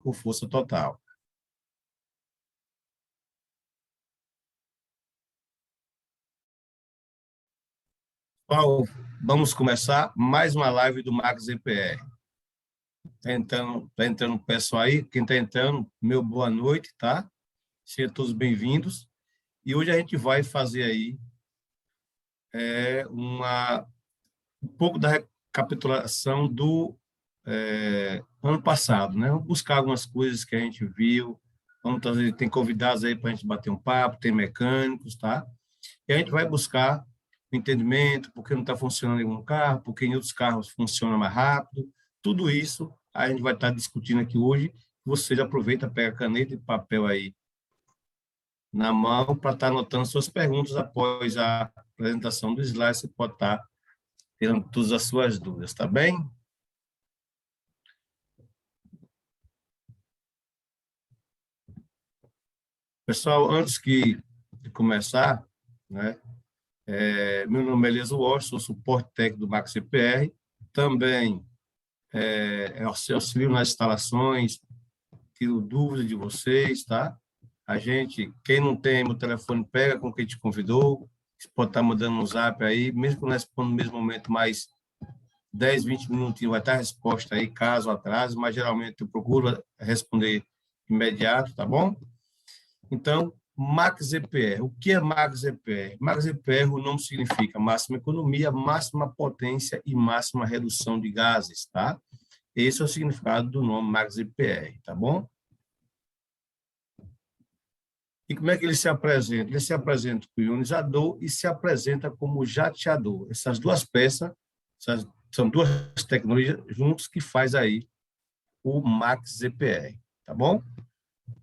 com força total. Paulo, vamos começar mais uma live do Max EPR. Tá entrando o pessoal aí, quem está entrando, meu boa noite, tá? Sejam todos bem-vindos. E hoje a gente vai fazer aí um pouco da recapitulação do ano passado, né? Vamos buscar algumas coisas que a gente viu, vamos trazer, tem convidados aí para a gente bater um papo, tem mecânicos, tá? E a gente vai buscar o entendimento, por que não está funcionando em um carro, por que em outros carros funciona mais rápido, tudo isso a gente vai estar discutindo aqui hoje. Você já aproveita, pega caneta e papel aí na mão para estar anotando suas perguntas após a apresentação do slide, você pode estar tendo todas as suas dúvidas, tá bem? Pessoal, antes de começar, né, meu nome é Elias Walsh, sou suporte técnico do Max EPR, também auxilio nas instalações, tiro dúvidas de vocês, tá? A gente, quem não tem meu telefone, pega com quem te convidou, você pode estar mandando um zap aí, mesmo que não responda no mesmo momento, mas 10, 20 minutinhos vai estar a resposta aí, caso atrase, mas geralmente eu procuro responder imediato, tá bom? Então, Max EPR. O que é Max EPR? Max EPR, o nome significa máxima economia, máxima potência e máxima redução de gases, tá? Esse é o significado do nome Max EPR, tá bom? E como é que ele se apresenta? Ele se apresenta como ionizador e se apresenta como jateador. Essas duas peças, são duas tecnologias juntas que faz aí o Max EPR, tá bom?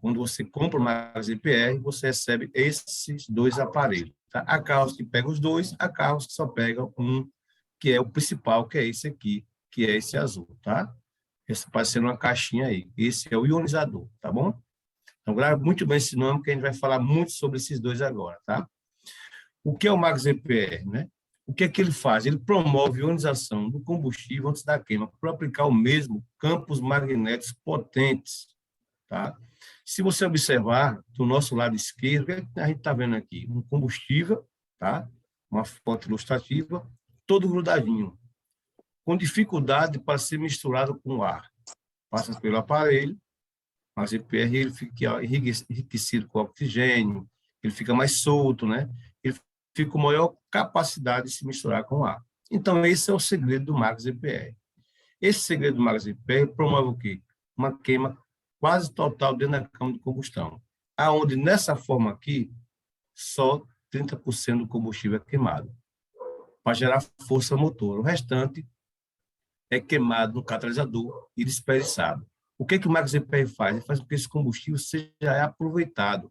Quando você compra o Max EPR, você recebe esses dois aparelhos. Tá? Há carros que pegam os dois, há carros que só pegam um, que é o principal, que é esse aqui, que é esse azul, tá? Esse pode ser uma caixinha aí. Esse é o ionizador, tá bom? Então, grave muito bem esse nome, que a gente vai falar muito sobre esses dois agora, tá? O que é o Max EPR, né? O que é que ele faz? Ele promove a ionização do combustível antes da queima, para aplicar o mesmo campos magnéticos potentes, tá? Se você observar do nosso lado esquerdo, o que a gente está vendo aqui? Um combustível, tá? Uma foto ilustrativa, todo grudadinho, com dificuldade para ser misturado com o ar. Passa pelo aparelho, mas o EPR ele fica enriquecido com oxigênio, ele fica mais solto, né? Ele fica com maior capacidade de se misturar com o ar. Então, esse é o segredo do Max EPR. Esse segredo do Max EPR promove o quê? Uma queima quase total dentro da câmara de combustão, aonde nessa forma aqui, só 30% do combustível é queimado, para gerar força motor. O restante é queimado no catalisador e desperdiçado. O que o Max EPR faz? Ele faz com que esse combustível seja aproveitado.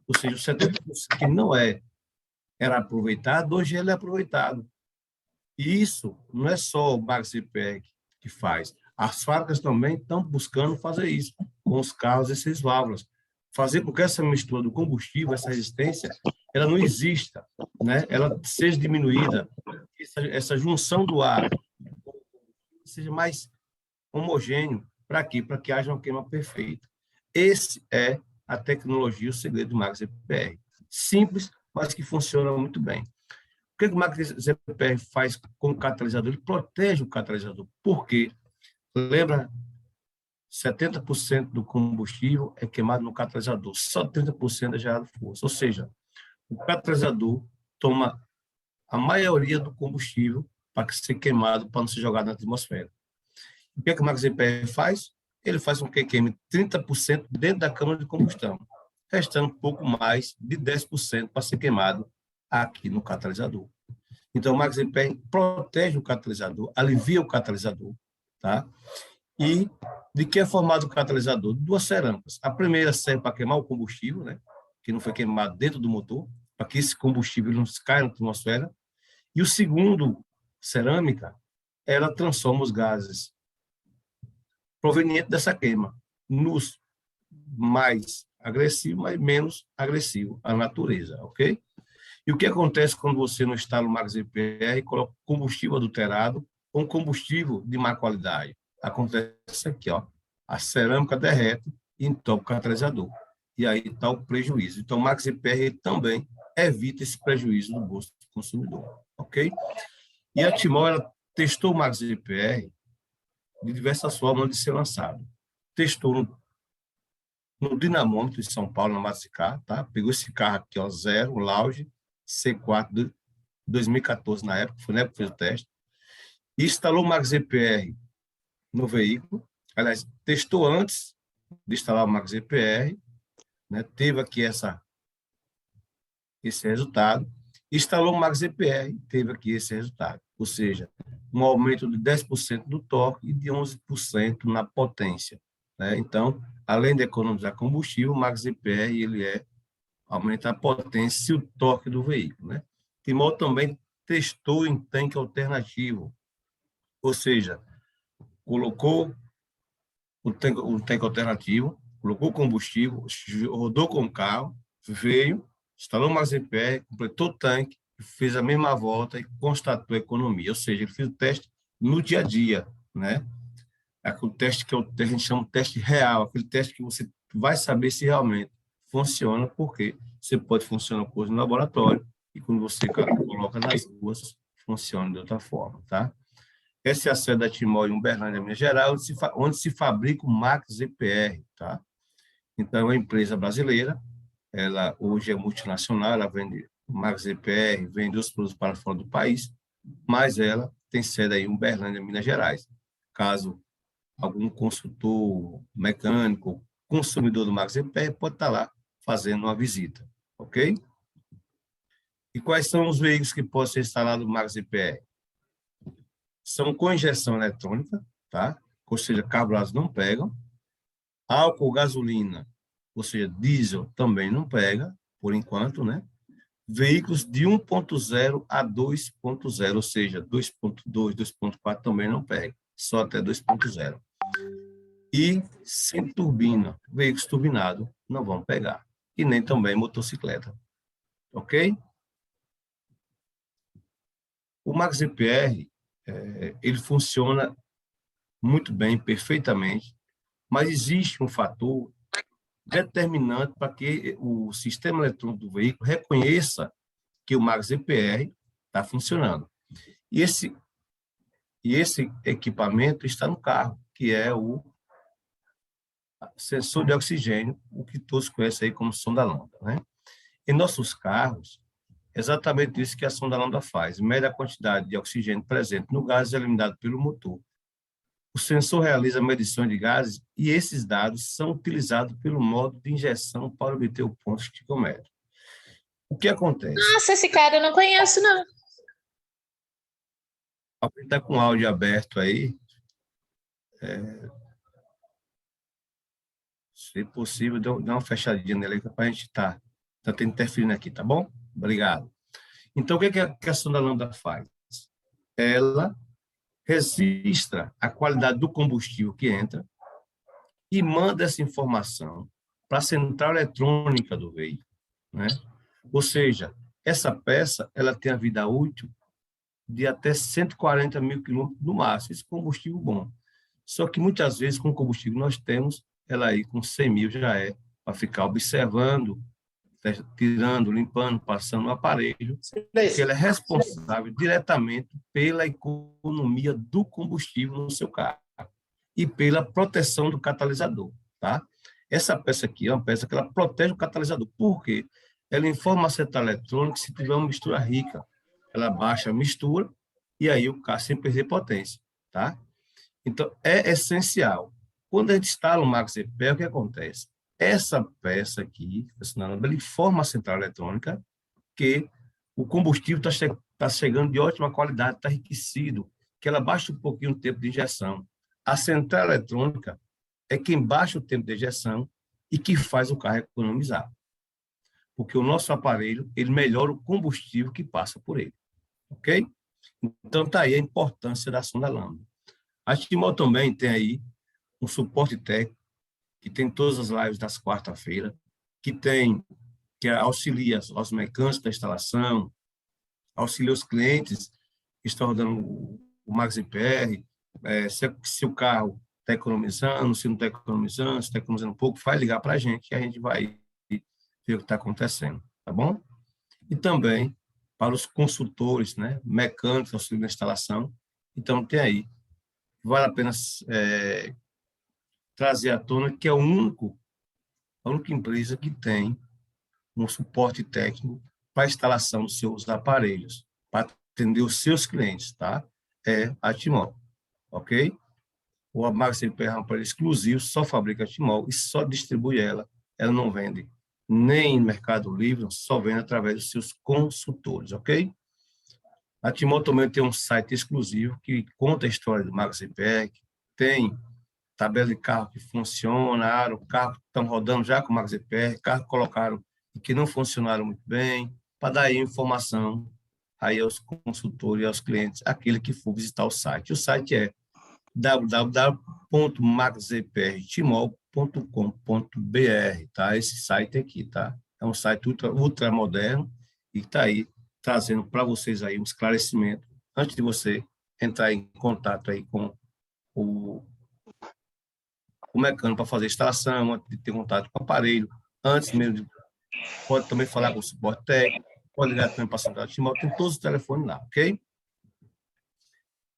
Ou seja, o 70% que não era aproveitado, hoje ele é aproveitado. E isso não é só o Max EPR que faz. As fábricas também estão buscando fazer isso com os carros e essas válvulas. Fazer com que essa mistura do combustível, essa resistência, ela não exista, né? Ela seja diminuída, essa junção do ar seja mais homogêneo. Para quê? Para que haja uma queima perfeita. Esse é a tecnologia, o segredo do Max EPR. Simples, mas que funciona muito bem. O que o Max EPR faz com o catalisador? Ele protege o catalisador. Por quê? Lembra, 70% do combustível é queimado no catalisador, só 30% é gerado força. Ou seja, o catalisador toma a maioria do combustível para ser queimado, para não ser jogado na atmosfera. O que o Max EPR faz? Ele faz com que queime 30% dentro da câmara de combustão, restando um pouco mais de 10% para ser queimado aqui no catalisador. Então, o Max EPR protege o catalisador, alivia o catalisador, tá? E de que é formado o catalisador? Duas cerâmicas. A primeira serve para queimar o combustível, né? Que não foi queimado dentro do motor, para que esse combustível não caia na atmosfera. E o segundo, cerâmica, ela transforma os gases provenientes dessa queima nos mais agressivos, mas menos agressivos à natureza, ok? E o que acontece quando você não instala o Max EPR e coloca combustível adulterado ou um combustível de má qualidade? Acontece aqui, ó. a cerâmica derrete e entope o catalisador. E aí está o prejuízo. Então, o Max EPR ele também evita esse prejuízo no bolso do consumidor, ok? E a Timol, ela testou o Max EPR de diversas formas de ser lançado. Testou no dinamômetro de São Paulo, na Mazicá, tá? Pegou esse carro aqui, ó, zero, o Lounge C4 de 2014, na época, foi na época que fez o teste, e instalou o Max EPR no veículo. Aliás, testou antes de instalar o Max EPR, né? Teve aqui esse resultado. Instalou o Max EPR, teve aqui esse resultado. Ou seja, um aumento de 10% do torque e de 11% na potência, né? Então, além de economizar combustível, o Max EPR ele aumenta a potência e o torque do veículo, né? Timol também testou em tanque alternativo, ou seja, colocou um tanque alternativo, colocou combustível, rodou com o carro, veio, instalou mais EPR, completou o tanque, fez a mesma volta e constatou a economia. Ou seja, ele fez o teste no dia a dia, né? Aquele teste que a gente chama de teste real, aquele teste que você vai saber se realmente funciona, porque você pode funcionar coisa no laboratório e quando você coloca nas ruas, funciona de outra forma, tá? Essa é a sede da Timol em Uberlândia, Minas Gerais, onde se fabrica o Max EPR, tá? Então, é uma empresa brasileira, ela hoje é multinacional, ela vende o Max EPR, vende os produtos para fora do país, mas ela tem sede aí em Uberlândia, Minas Gerais. Caso algum consultor mecânico, consumidor do Max EPR, pode estar lá fazendo uma visita, ok? E quais são os veículos que podem ser instalados no Max EPR? São com injeção eletrônica, tá? Ou seja, carburadores não pegam. Álcool, gasolina, ou seja, diesel também não pega, por enquanto, né? Veículos de 1.0 a 2.0, ou seja, 2.2, 2.4 também não pega, só até 2.0. E sem turbina, veículos turbinados não vão pegar, e nem também motocicleta, ok? O Max EPR, ele funciona muito bem, perfeitamente, mas existe um fator determinante para que o sistema eletrônico do veículo reconheça que o Max EPR está funcionando. E esse equipamento está no carro, que é o sensor de oxigênio, o que todos conhecem aí como sonda lambda, né? Em nossos carros, é exatamente isso que a sonda lambda faz, mede a quantidade de oxigênio presente no gás eliminado pelo motor. O sensor realiza medições de gases e esses dados são utilizados pelo modo de injeção para obter o ponto estiquiométrico. O que acontece? Nossa, esse cara eu não conheço, não. Alguém está com o áudio aberto aí? Se possível, dá uma fechadinha nele para a gente estar tendo interferindo aqui, tá bom? Obrigado. Então, o que a sonda lambda faz? Ela registra a qualidade do combustível que entra e manda essa informação para a central eletrônica do veículo, né? Ou seja, essa peça ela tem a vida útil de até 140 mil quilômetros no máximo, esse combustível bom. Só que muitas vezes com o combustível que nós temos, ela aí com 100 mil já é para ficar observando, tirando, limpando, passando o aparelho, porque ela é responsável diretamente pela economia do combustível no seu carro e pela proteção do catalisador, tá? Essa peça aqui é uma peça que ela protege o catalisador. Por quê? Ela informa a central eletrônica se tiver uma mistura rica. Ela baixa a mistura e aí o carro sem perder potência, tá? Então, é essencial. Quando a gente instala o Max EPR, o que acontece? Essa peça aqui, ela informa a central eletrônica que o combustível está chegando de ótima qualidade, está enriquecido, que ela baixa um pouquinho o tempo de injeção. A central eletrônica é quem baixa o tempo de injeção e que faz o carro economizar. Porque o nosso aparelho, ele melhora o combustível que passa por ele. Ok? Então, está aí a importância da sonda lambda. A Timol também tem aí um suporte técnico, que tem todas as lives das quarta-feira, que auxilia os mecânicos da instalação, auxilia os clientes que estão rodando o Max EPR, se o carro está economizando, se não está economizando, se está economizando um pouco, vai ligar para a gente e a gente vai ver o que está acontecendo, tá bom? E também para os consultores, né, mecânicos, auxílio na instalação. Então, tem aí. Vale a pena trazer à tona que é a única empresa que tem um suporte técnico para a instalação dos seus aparelhos, para atender os seus clientes, tá? É a Timol, ok? O MagCP é um aparelho exclusivo, só fabrica a Timol e só distribui ela. Ela não vende nem no Mercado Livre, só vende através dos seus consultores, ok? A Timol também tem um site exclusivo que conta a história do MagCP, tem tabela de carro que funcionaram, carro que estão rodando já com o MagZPR, carro que colocaram e que não funcionaram muito bem, para dar aí informação aí aos consultores e aos clientes, aquele que for visitar o site. O site é www.magzprtimol.com.br, tá? Esse site aqui, tá? É um site ultra moderno e está aí trazendo para vocês aí um esclarecimento antes de você entrar em contato aí com o mecânico para fazer a instalação, antes de ter contato com o aparelho, antes mesmo de, pode também falar com o suporte técnico, pode ligar também para a central de Timol, tem todos os telefones lá, ok?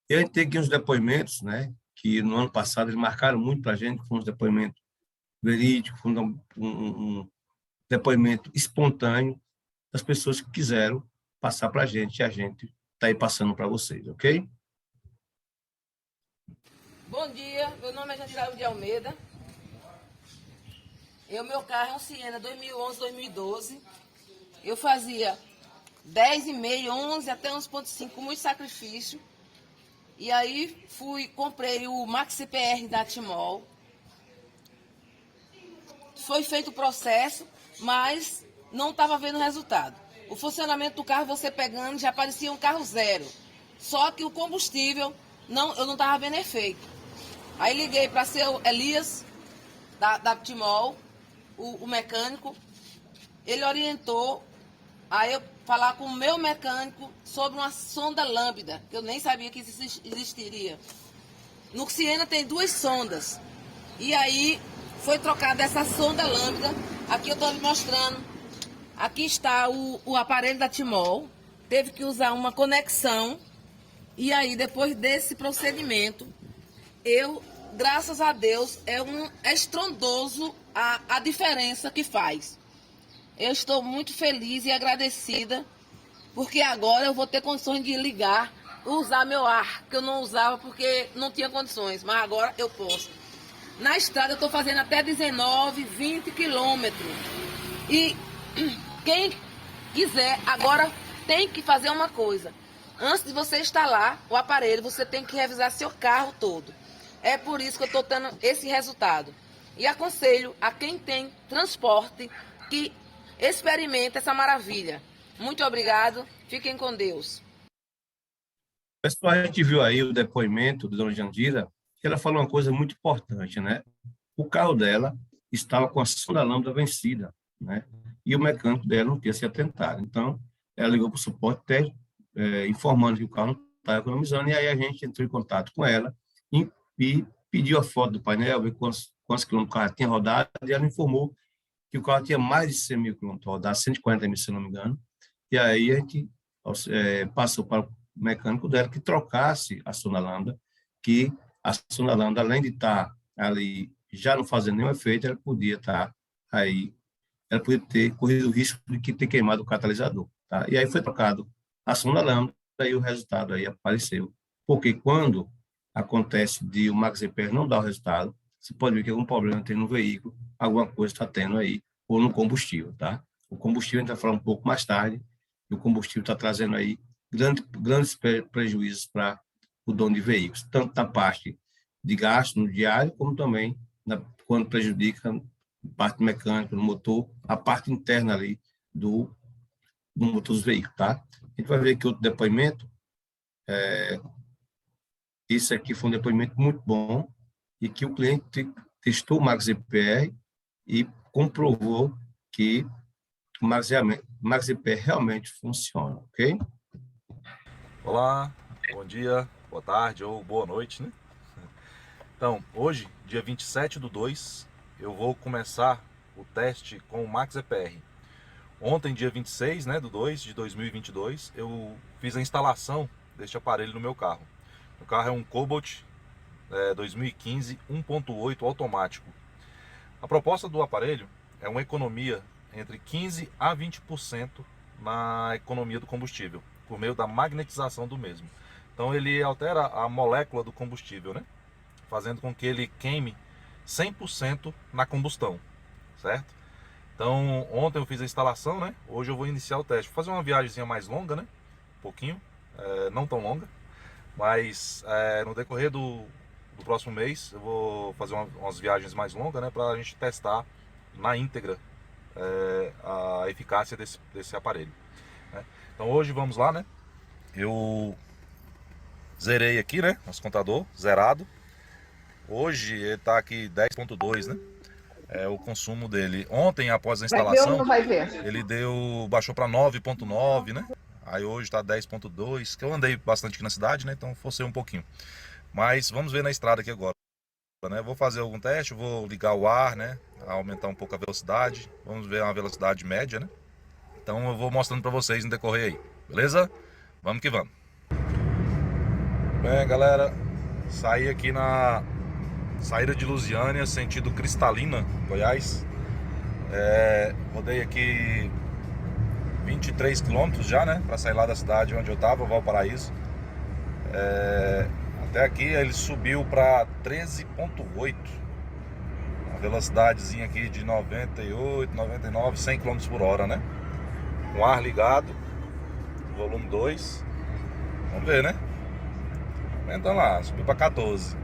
E a gente tem aqui uns depoimentos, né, que no ano passado eles marcaram muito para a gente, foi uns depoimentos verídicos, foi um depoimento espontâneo das pessoas que quiseram passar para a gente, e a gente está aí passando para vocês, ok? Bom dia, meu nome é Jandirael de Almeida. Meu carro é um Siena 2011-2012. Eu fazia 10,5, 11 até 11,5 com muito sacrifício. E aí comprei o MagCPR da Timol. Foi feito o processo, mas não estava vendo resultado. O funcionamento do carro, você pegando, já parecia um carro zero. Só que o combustível, eu não estava vendo efeito. Aí liguei para seu Elias, da Timol, o mecânico. Ele orientou a eu falar com o meu mecânico sobre uma sonda lambda, que eu nem sabia que existiria. No Siena tem 2 sondas. E aí foi trocada essa sonda lambda. Aqui eu estou lhe mostrando. Aqui está o aparelho da Timol. Teve que usar uma conexão. E aí, depois desse procedimento, graças a Deus, é estrondoso a diferença que faz. Eu estou muito feliz e agradecida, porque agora eu vou ter condições de ligar, usar meu ar, que eu não usava porque não tinha condições, mas agora eu posso. Na estrada eu estou fazendo até 19, 20 quilômetros. E quem quiser, agora tem que fazer uma coisa. Antes de você instalar o aparelho, você tem que revisar seu carro todo. É por isso que eu estou tendo esse resultado. E aconselho a quem tem transporte que experimente essa maravilha. Muito obrigado. Fiquem com Deus. Pessoal, a gente viu aí o depoimento de Dona Jandira, que ela falou uma coisa muito importante, né? O carro dela estava com a sonda lambda vencida, né? E o mecânico dela não tinha se atentado. Então, ela ligou para o suporte técnico, informando que o carro não estava economizando, e aí a gente entrou em contato com ela e pediu a foto do painel, ver quantos quilômetros o carro tinha rodado, e ela informou que o carro tinha mais de 100 mil quilômetros rodados, 140 mil, se não me engano. E aí a gente passou para o mecânico dela que trocasse a sonda lambda, que a sonda lambda, além de estar ali já não fazendo nenhum efeito, ela podia estar aí, ela podia ter corrido o risco de ter queimado o catalisador. Tá? E aí foi trocado a sonda lambda e o resultado aí apareceu. Porque quando acontece de o MagZPR não dar o resultado, você pode ver que algum problema tem no veículo, alguma coisa está tendo aí, ou no combustível, tá? O combustível a gente vai falar um pouco mais tarde, e o combustível está trazendo aí grandes prejuízos para o dono de veículos, tanto na parte de gasto no diário, como também quando prejudica a parte mecânica no motor, a parte interna ali do motor dos veículos, tá? A gente vai ver aqui outro depoimento. Esse aqui foi um depoimento muito bom e que o cliente testou o MagZPR e comprovou que o MagZPR realmente funciona, ok? Olá, bom dia, boa tarde ou boa noite, né? Então, hoje, dia 27/2, eu vou começar o teste com o Max EPR. Ontem, dia 26, né, do 2 de 2022, eu fiz a instalação deste aparelho no meu carro. O carro é um Cobalt 2015 1.8 automático. A proposta do aparelho é uma economia entre 15% a 20% na economia do combustível, por meio da magnetização do mesmo. Então ele altera a molécula do combustível, né? Fazendo com que ele queime 100% na combustão, certo? Então, ontem eu fiz a instalação, né? Hoje eu vou iniciar o teste. Vou fazer uma viagemzinha mais longa, né? Um pouquinho, não tão longa, mas no decorrer do próximo mês eu vou fazer umas viagens mais longas, né? Pra gente testar na íntegra a eficácia desse aparelho, né? Então hoje vamos lá, né? Eu zerei aqui, né? Nosso contador, zerado. Hoje ele tá aqui 10.2, né? É o consumo dele. Ontem, após a instalação, Vai ver ou não vai ver? ele baixou para 9.9, né? Aí hoje está 10.2, que eu andei bastante aqui na cidade, né? Então forcei um pouquinho. Mas vamos ver na estrada aqui agora, né? Vou fazer algum teste, vou ligar o ar, né? Aumentar um pouco a velocidade. Vamos ver uma velocidade média, né? Então eu vou mostrando para vocês no decorrer aí, beleza? Vamos que vamos. Bem, galera, saí aqui na saída de Lusiânia, sentido Cristalina, Goiás. Rodei aqui 23 quilômetros já, né? Para sair lá da cidade onde eu tava, Valparaíso. Até aqui ele subiu para 13.8. Uma velocidadezinha aqui de 98, 99, 100 km por hora, né? Com ar ligado, volume 2. Vamos ver, né? Aumentando lá, subiu para 14.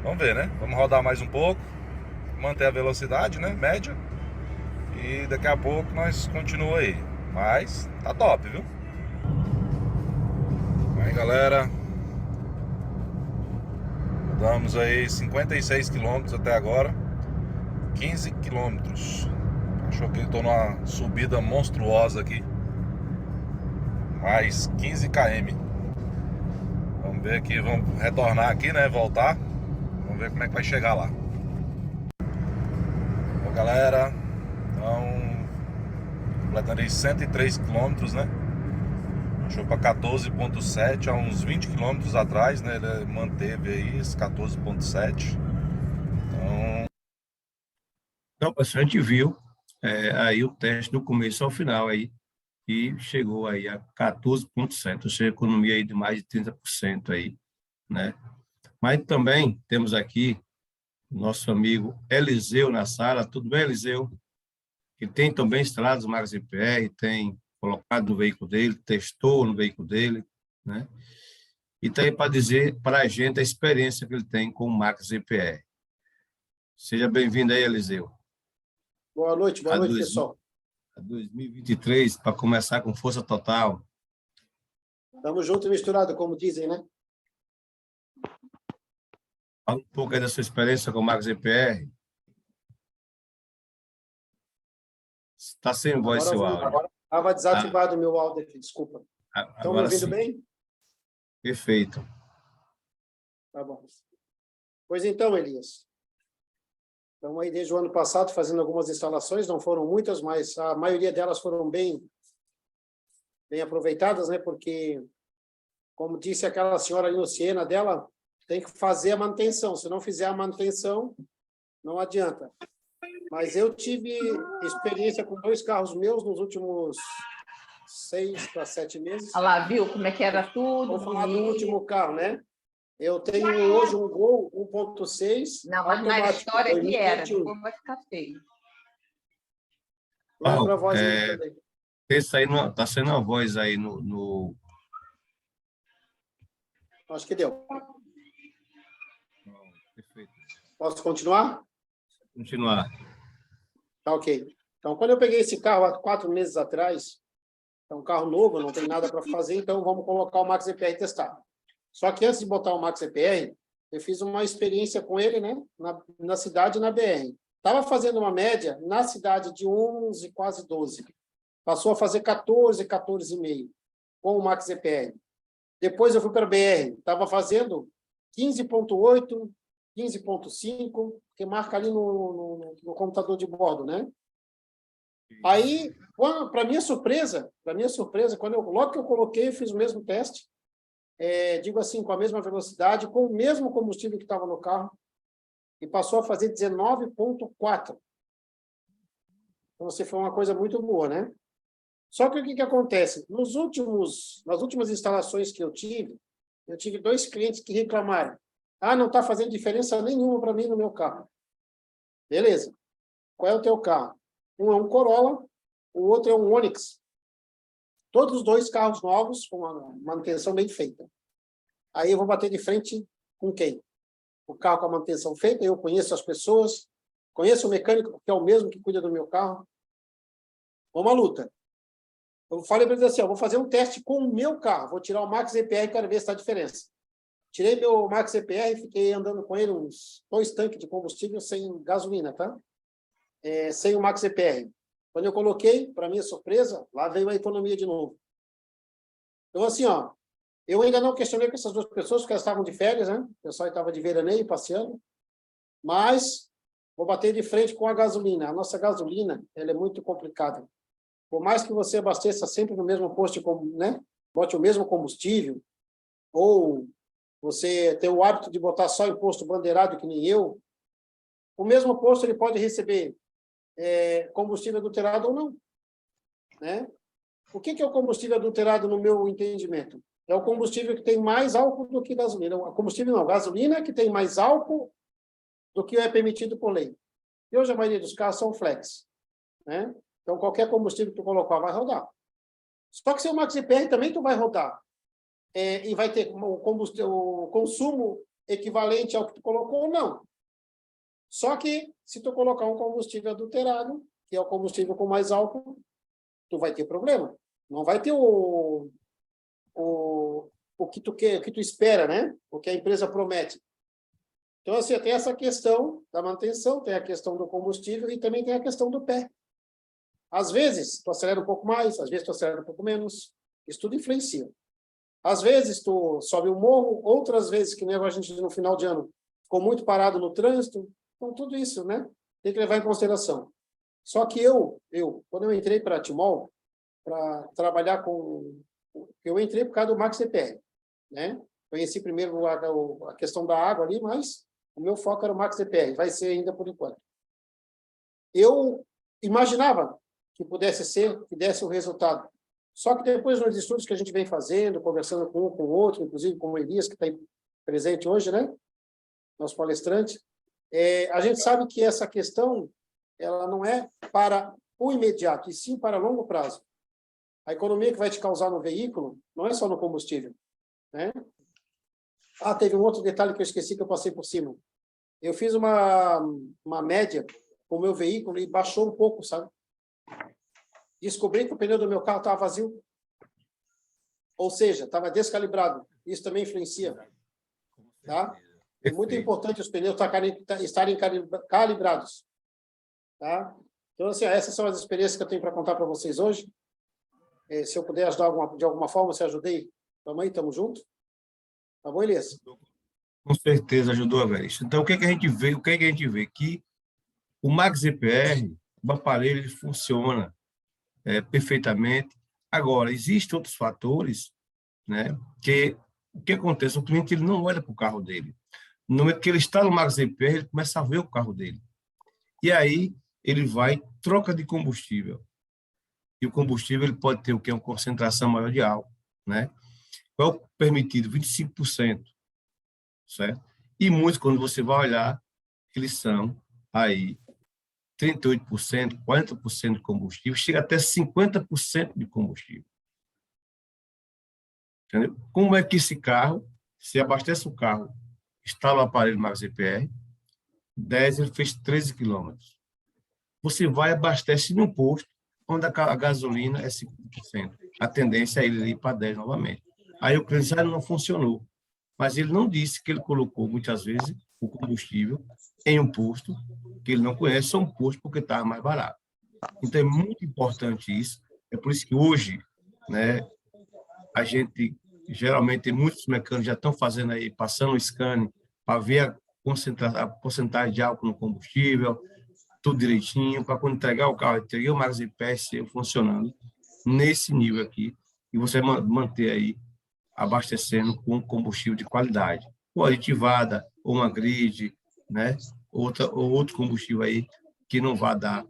Vamos ver, né? Vamos rodar mais um pouco, manter a velocidade, né? Média. E daqui a pouco nós continuamos aí. Mas tá top, viu? Aí, galera, rodamos aí 56 km até agora. 15 km. Achou que estou numa subida monstruosa aqui. Mais 15 km. Vamos ver aqui, vamos retornar aqui, né? Voltar. Vamos ver como é que vai chegar lá. Bom, galera, então completando aí 103 km, né? Deixou para 14.7 há uns 20 km atrás, né? Ele manteve aí esse 14.7. Então, pessoal, a gente viu aí o teste do começo ao final aí, e chegou aí a 14.7, ou seja, economia aí de mais de 30% aí, né? Mas também temos aqui nosso amigo Eliseu na sala. Tudo bem, Eliseu? Que tem também instalado os Max EPR, tem colocado no veículo dele, testou no veículo dele, né? E está aí para dizer para a gente a experiência que ele tem com o Max EPR. Seja bem-vindo aí, Eliseu. Boa noite, pessoal. A 2023, para começar com força total. Estamos juntos e misturados, como dizem, né? Fala um pouco aí da sua experiência com o Max EPR. Está sem voz seu áudio. Agora estava desativado o meu áudio aqui, desculpa. Estão me ouvindo sim. bem? Perfeito. Tá bom. Pois então, Elias. Estamos aí desde o ano passado fazendo algumas instalações, não foram muitas, mas a maioria delas foram bem aproveitadas, né? Porque, como disse aquela senhora ali no Siena dela, tem que fazer a manutenção. Se não fizer a manutenção, não adianta. Mas eu tive experiência com 2 carros meus nos últimos 6 para 7 meses. Olha lá, viu como é que era tudo? Vou falar do último carro, né? Eu tenho hoje um Gol 1.6. Não, mas na história que era, como vai ficar feio. Lá para a voz aí também. Está saindo a voz aí no... Acho que deu. Perfeito. Posso continuar? Continuar. Tá, ok. Então, quando eu peguei esse carro há 4 meses atrás, é um carro novo, não tem nada para fazer, então vamos colocar o Max EPR e testar. Só que antes de botar o Max EPR, eu fiz uma experiência com ele, né, na cidade e na BR. Estava fazendo uma média na cidade de 11, quase 12. Passou a fazer 14, 14,5 com o Max EPR. Depois eu fui para a BR, estava fazendo 15,8, 15,5, que marca ali no computador de bordo, né? Aí, para minha surpresa, logo que eu coloquei, eu fiz o mesmo teste, digo assim, com a mesma velocidade, com o mesmo combustível que estava no carro, e passou a fazer 19,4. Então, assim, foi uma coisa muito boa, né? Só que o que acontece? Nas últimas instalações que eu tive 2 clientes que reclamaram. Não está fazendo diferença nenhuma para mim no meu carro. Beleza. Qual é o teu carro? Um é um Corolla, o outro é um Onix. Todos os 2 carros novos, com uma manutenção bem feita. Aí eu vou bater de frente com quem? O carro com a manutenção feita, eu conheço as pessoas, conheço o mecânico, que é o mesmo que cuida do meu carro. Vamos à luta. Eu falei para eles assim, vou fazer um teste com o meu carro, vou tirar o Max EPR para ver se está a diferença. Tirei meu Max EPR e fiquei andando com ele uns 2 tanques de combustível sem gasolina, tá? Sem o Max EPR. Quando eu coloquei, para minha surpresa, lá veio a economia de novo. Então, assim, eu ainda não questionei com essas 2 pessoas, porque elas estavam de férias, né? O pessoal estava de veraneio, passeando. Mas vou bater de frente com a gasolina. A nossa gasolina, ela é muito complicada. Por mais que você abasteça sempre no mesmo posto, né? Bote o mesmo combustível, ou você tem o hábito de botar só em posto bandeirado, que nem eu, o mesmo posto ele pode receber combustível adulterado ou não, né? O que é o combustível adulterado no meu entendimento? É o combustível que tem mais álcool do que gasolina. Combustível não, gasolina que tem mais álcool do que é permitido por lei. E hoje a maioria dos carros são flex, né? Então, qualquer combustível que tu colocar vai rodar. Só que se o Max EPR também tu vai rodar e vai ter o consumo equivalente ao que tu colocou, não. Só que, se tu colocar um combustível adulterado, que é o combustível com mais álcool, tu vai ter problema. Não vai ter o que tu quer, o que tu espera, né? O que a empresa promete. Então, assim, tem essa questão da manutenção, tem a questão do combustível e também tem a questão do pé. Às vezes, tu acelera um pouco mais, às vezes tu acelera um pouco menos. Isso tudo influencia. Às vezes, tu sobe o morro, outras vezes, que nem a gente no final de ano, ficou muito parado no trânsito. Então, tudo isso, né? Tem que levar em consideração. Só que quando eu entrei para a Timol, para trabalhar com... Eu entrei por causa do Max EPR, né? Conheci primeiro a questão da água ali, mas o meu foco era o Max EPR, vai ser ainda por enquanto. Eu imaginava que pudesse ser, que desse o resultado. Só que depois, nos estudos que a gente vem fazendo, conversando com um com o outro, inclusive com o Elias, que está presente hoje, né? Nosso palestrante, a gente sabe que essa questão ela não é para o imediato, e sim para longo prazo. A economia que vai te causar no veículo não é só no combustível, né? Teve um outro detalhe que eu esqueci, que eu passei por cima. Eu fiz uma média com o meu veículo e baixou um pouco, sabe? Descobri que o pneu do meu carro estava vazio. Ou seja, estava descalibrado. Isso também influencia. Tá? É muito importante os pneus estarem calibrados. Tá? Então, assim, essas são as experiências que eu tenho para contar para vocês hoje. Se eu puder ajudar de alguma forma, se ajudei, também estamos juntos. Tá bom, Elias? Com certeza ajudou, Everest. Então, o que a gente vê? Que o Max EPR, o aparelho, ele funciona perfeitamente. Agora, existem outros fatores, né? Que o que acontece? O cliente ele não olha para o carro dele. No momento que ele está no Max EPR, ele começa a ver o carro dele. E aí, ele troca de combustível. E o combustível ele pode ter o que? Uma concentração maior de álcool, né? Qual é o permitido? 25%, certo? E muitos, quando você vai olhar, eles são aí 38%, 40% de combustível, chega até 50% de combustível. Entendeu? Como é que esse carro, se abastece o carro, instala o aparelho Max EPR, 10, ele fez 13 quilômetros. Você vai e abastece num posto onde a gasolina é 50%. A tendência é ele ir para 10 novamente. Aí o cliente não funcionou. Mas ele não disse que ele colocou, muitas vezes, o combustível em um posto que ele não conhece, só um posto porque estava mais barato. Então, é muito importante isso. É por isso que hoje, né, a gente, geralmente, muitos mecânicos já estão fazendo aí, passando o scanning para ver a porcentagem de álcool no combustível, tudo direitinho, para quando entregar o carro, entreguei o Max EPR funcionando nesse nível aqui, e você manter aí abastecendo com combustível de qualidade, ou aditivada, ou uma grid, né? Ou outro combustível aí que não vai dar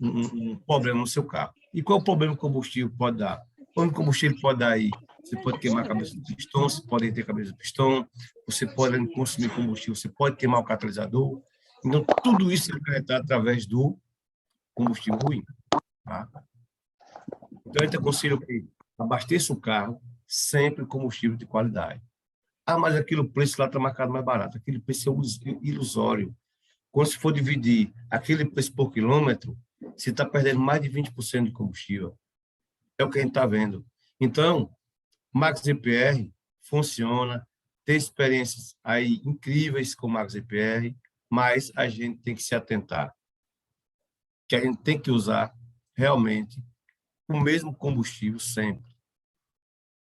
um problema no seu carro. E qual o problema que o combustível pode dar? Quando o combustível pode dar aí? Você pode queimar a cabeça do pistão, você pode ter cabeça do pistão, você pode consumir combustível, você pode queimar o catalisador. Então, tudo isso é acarretado através do combustível ruim. Tá? Então, a gente aconselha que abasteça o carro sempre com combustível de qualidade. Ah, mas aquele preço lá está marcado mais barato. Aquele preço é ilusório. Quando se for dividir aquele preço por quilômetro, você está perdendo mais de 20% de combustível. É o que a gente está vendo. Então, Max EPR funciona, tem experiências aí incríveis com Max EPR, mas a gente tem que se atentar que a gente tem que usar realmente o mesmo combustível sempre.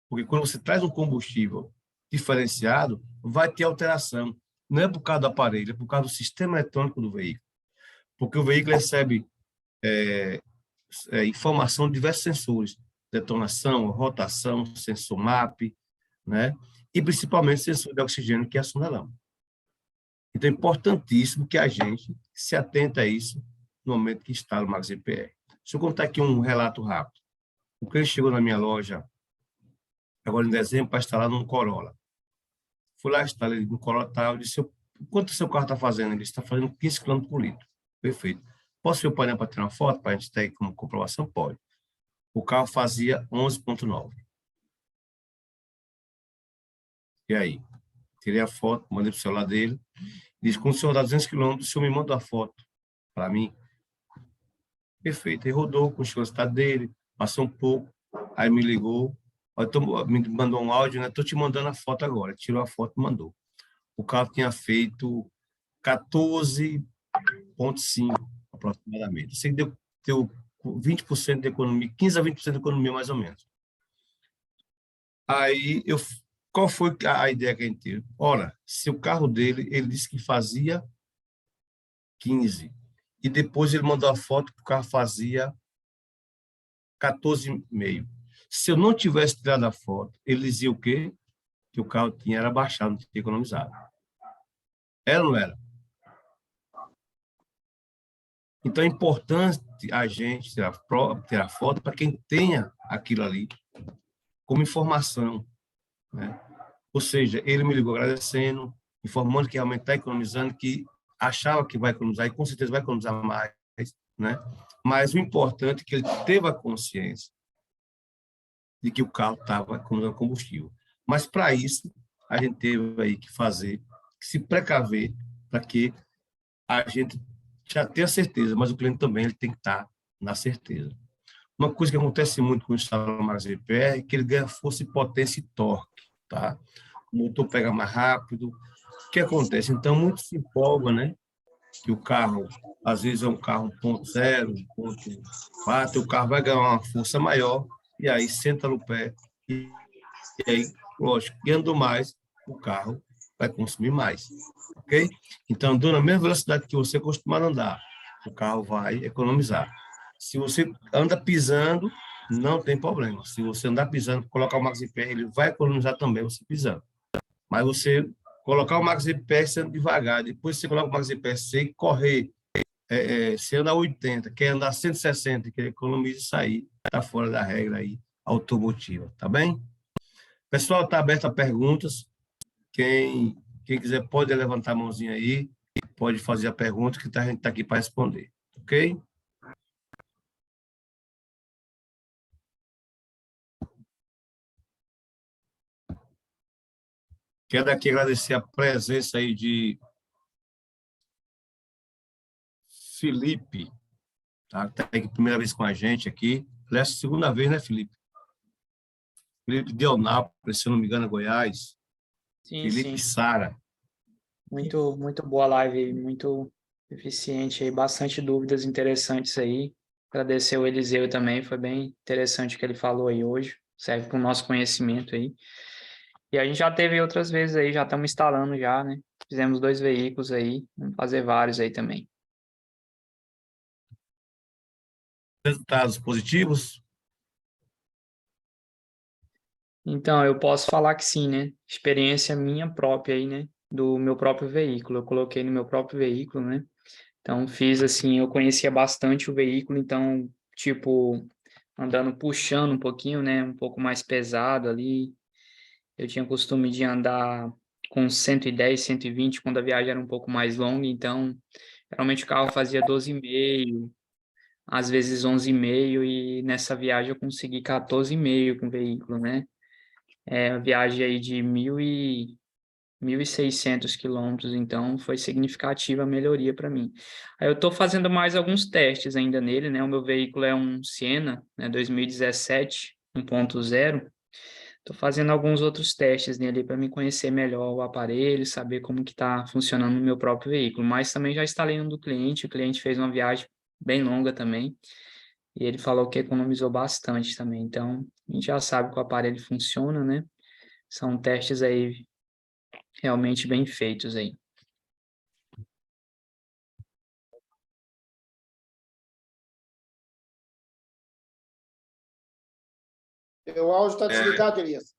Porque quando você traz um combustível diferenciado, vai ter alteração. Não é por causa do aparelho, é por causa do sistema eletrônico do veículo. Porque o veículo recebe informação de diversos sensores, detonação, rotação, sensor MAP, né? E principalmente sensor de oxigênio, que é a sonelão. Então, é importantíssimo que a gente se atente a isso no momento que instala o Max EPR. Deixa eu contar aqui um relato rápido. O cliente chegou na minha loja, agora em dezembro, para instalar num Corolla. Fui lá, instalei no Corolla tal, disse, quanto o seu carro está fazendo? Ele está fazendo 15 km por litro. Perfeito. Posso ver o painel para tirar uma foto, para a gente ter como comprovação? Pode. O carro fazia 11,9. E aí? Tirei a foto, mandei para o celular dele. Disse, quando o senhor dá 200 km, o senhor me manda uma foto para mim. Perfeito. Ele rodou com o estado dele, passou um pouco, aí me ligou, me mandou um áudio, né? Estou te mandando a foto agora. Tirou a foto e mandou. O carro tinha feito 14,5 aproximadamente. Isso deu 20% de economia, 15 a 20% de economia, mais ou menos. Aí, qual foi a ideia que a gente teve? Ora, se o carro dele, ele disse que fazia 15, e depois ele mandou a foto que o carro fazia 14,5. Se eu não tivesse tirado a foto, ele dizia o quê? Que o carro era baixado, não tinha economizado. Era ou não era? Então, é importante a gente tirar foto para quem tenha aquilo ali como informação, né? Ou seja, ele me ligou agradecendo, informando que realmente está economizando, que achava que vai economizar, e com certeza vai economizar mais, né? Mas o importante é que ele teve a consciência de que o carro estava economizando combustível. Mas, para isso, a gente teve aí que se precaver, para que a gente já tenha certeza, mas o cliente também ele tem que estar na certeza. Uma coisa que acontece muito com o instalador Max EPR é que ele ganha força e potência e torque, tá? O motor pega mais rápido. O que acontece? Então, muitos se empolgam, né? Que o carro, às vezes, é um carro 1.0, 1.4, o carro vai ganhar uma força maior, e aí senta no pé, e aí, lógico, ganhando mais, o carro vai consumir mais, ok? Então, andando na mesma velocidade que você costuma andar, o carro vai economizar. Se você anda pisando, não tem problema. Se você andar pisando, colocar o Max EPR, ele vai economizar também você pisando. Mas você colocar o Max EPR sendo devagar, depois você coloca o Max EPR, você correr, você anda 80, quer andar 160, quer economizar, isso aí está fora da regra aí automotiva, tá bem? Pessoal, está aberto a perguntas. Quem quiser pode levantar a mãozinha aí, pode fazer a pergunta, que a gente está aqui para responder, ok? Quero aqui agradecer a presença aí de Felipe, tá? Está aqui a primeira vez com a gente aqui. Aliás, segunda vez, né, Felipe? Felipe de Eunápolis, se eu não me engano, é Goiás. Sim, Felipe sim. Sara. Muito boa live, muito eficiente aí, bastante dúvidas interessantes aí. Agradecer o Eliseu também, foi bem interessante o que ele falou aí hoje, serve para o nosso conhecimento aí. E a gente já teve outras vezes aí, já estamos instalando já, né? Fizemos 2 veículos aí, vamos fazer vários aí também. Resultados positivos? Então, eu posso falar que sim, né? Experiência minha própria aí, né? Do meu próprio veículo. Eu coloquei no meu próprio veículo, né? Então, fiz assim, eu conhecia bastante o veículo, então, tipo, andando puxando um pouquinho, né? Um pouco mais pesado ali. Eu tinha costume de andar com 110, 120 quando a viagem era um pouco mais longa, então, geralmente o carro fazia 12,5, às vezes 11,5, e nessa viagem eu consegui 14,5 com o veículo, né? É a viagem aí de 1.600 quilômetros, então foi significativa a melhoria para mim. Aí eu estou fazendo mais alguns testes ainda nele, né? O meu veículo é um Siena, né, 2017, 1.0. Estou fazendo alguns outros testes nele para me conhecer melhor o aparelho, saber como que está funcionando o meu próprio veículo. Mas também já instalei um do cliente, o cliente fez uma viagem bem longa também, e ele falou que economizou bastante também. Então, a gente já sabe que o aparelho funciona, né? São testes aí realmente bem feitos aí. O áudio está É, desligado, Elias.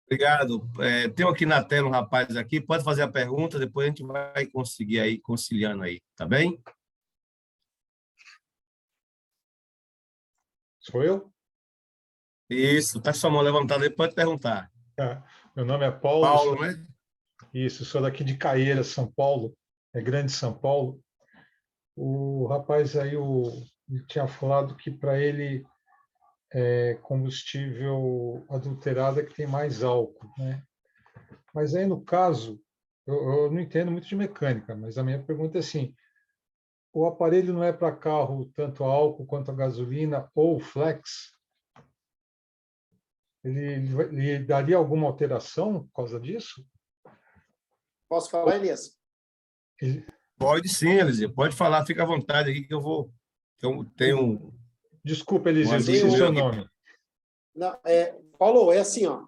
obrigado. Tenho aqui na tela um rapaz aqui, pode fazer a pergunta, depois a gente vai conseguir aí, conciliando aí, tá bem? Sou eu? Isso, tá com sua mão levantada aí, pode perguntar. Tá. Meu nome é Paulo, Paulo, né? isso, sou daqui de Caeira, São Paulo, é Grande São Paulo. O rapaz aí ele tinha falado que para ele combustível adulterado é que tem mais álcool, né? Mas aí no caso, eu não entendo muito de mecânica, mas a minha pergunta é assim: o aparelho não é para carro tanto a álcool quanto a gasolina ou flex? Ele daria alguma alteração por causa disso? Posso falar, Elias? Ele- Pode sim, Eliseu, pode falar, fica à vontade aqui que eu tenho Desculpa, um Eliseu, amigo esqueci meu seu aqui. nome. Não, Paulo, é assim, ó.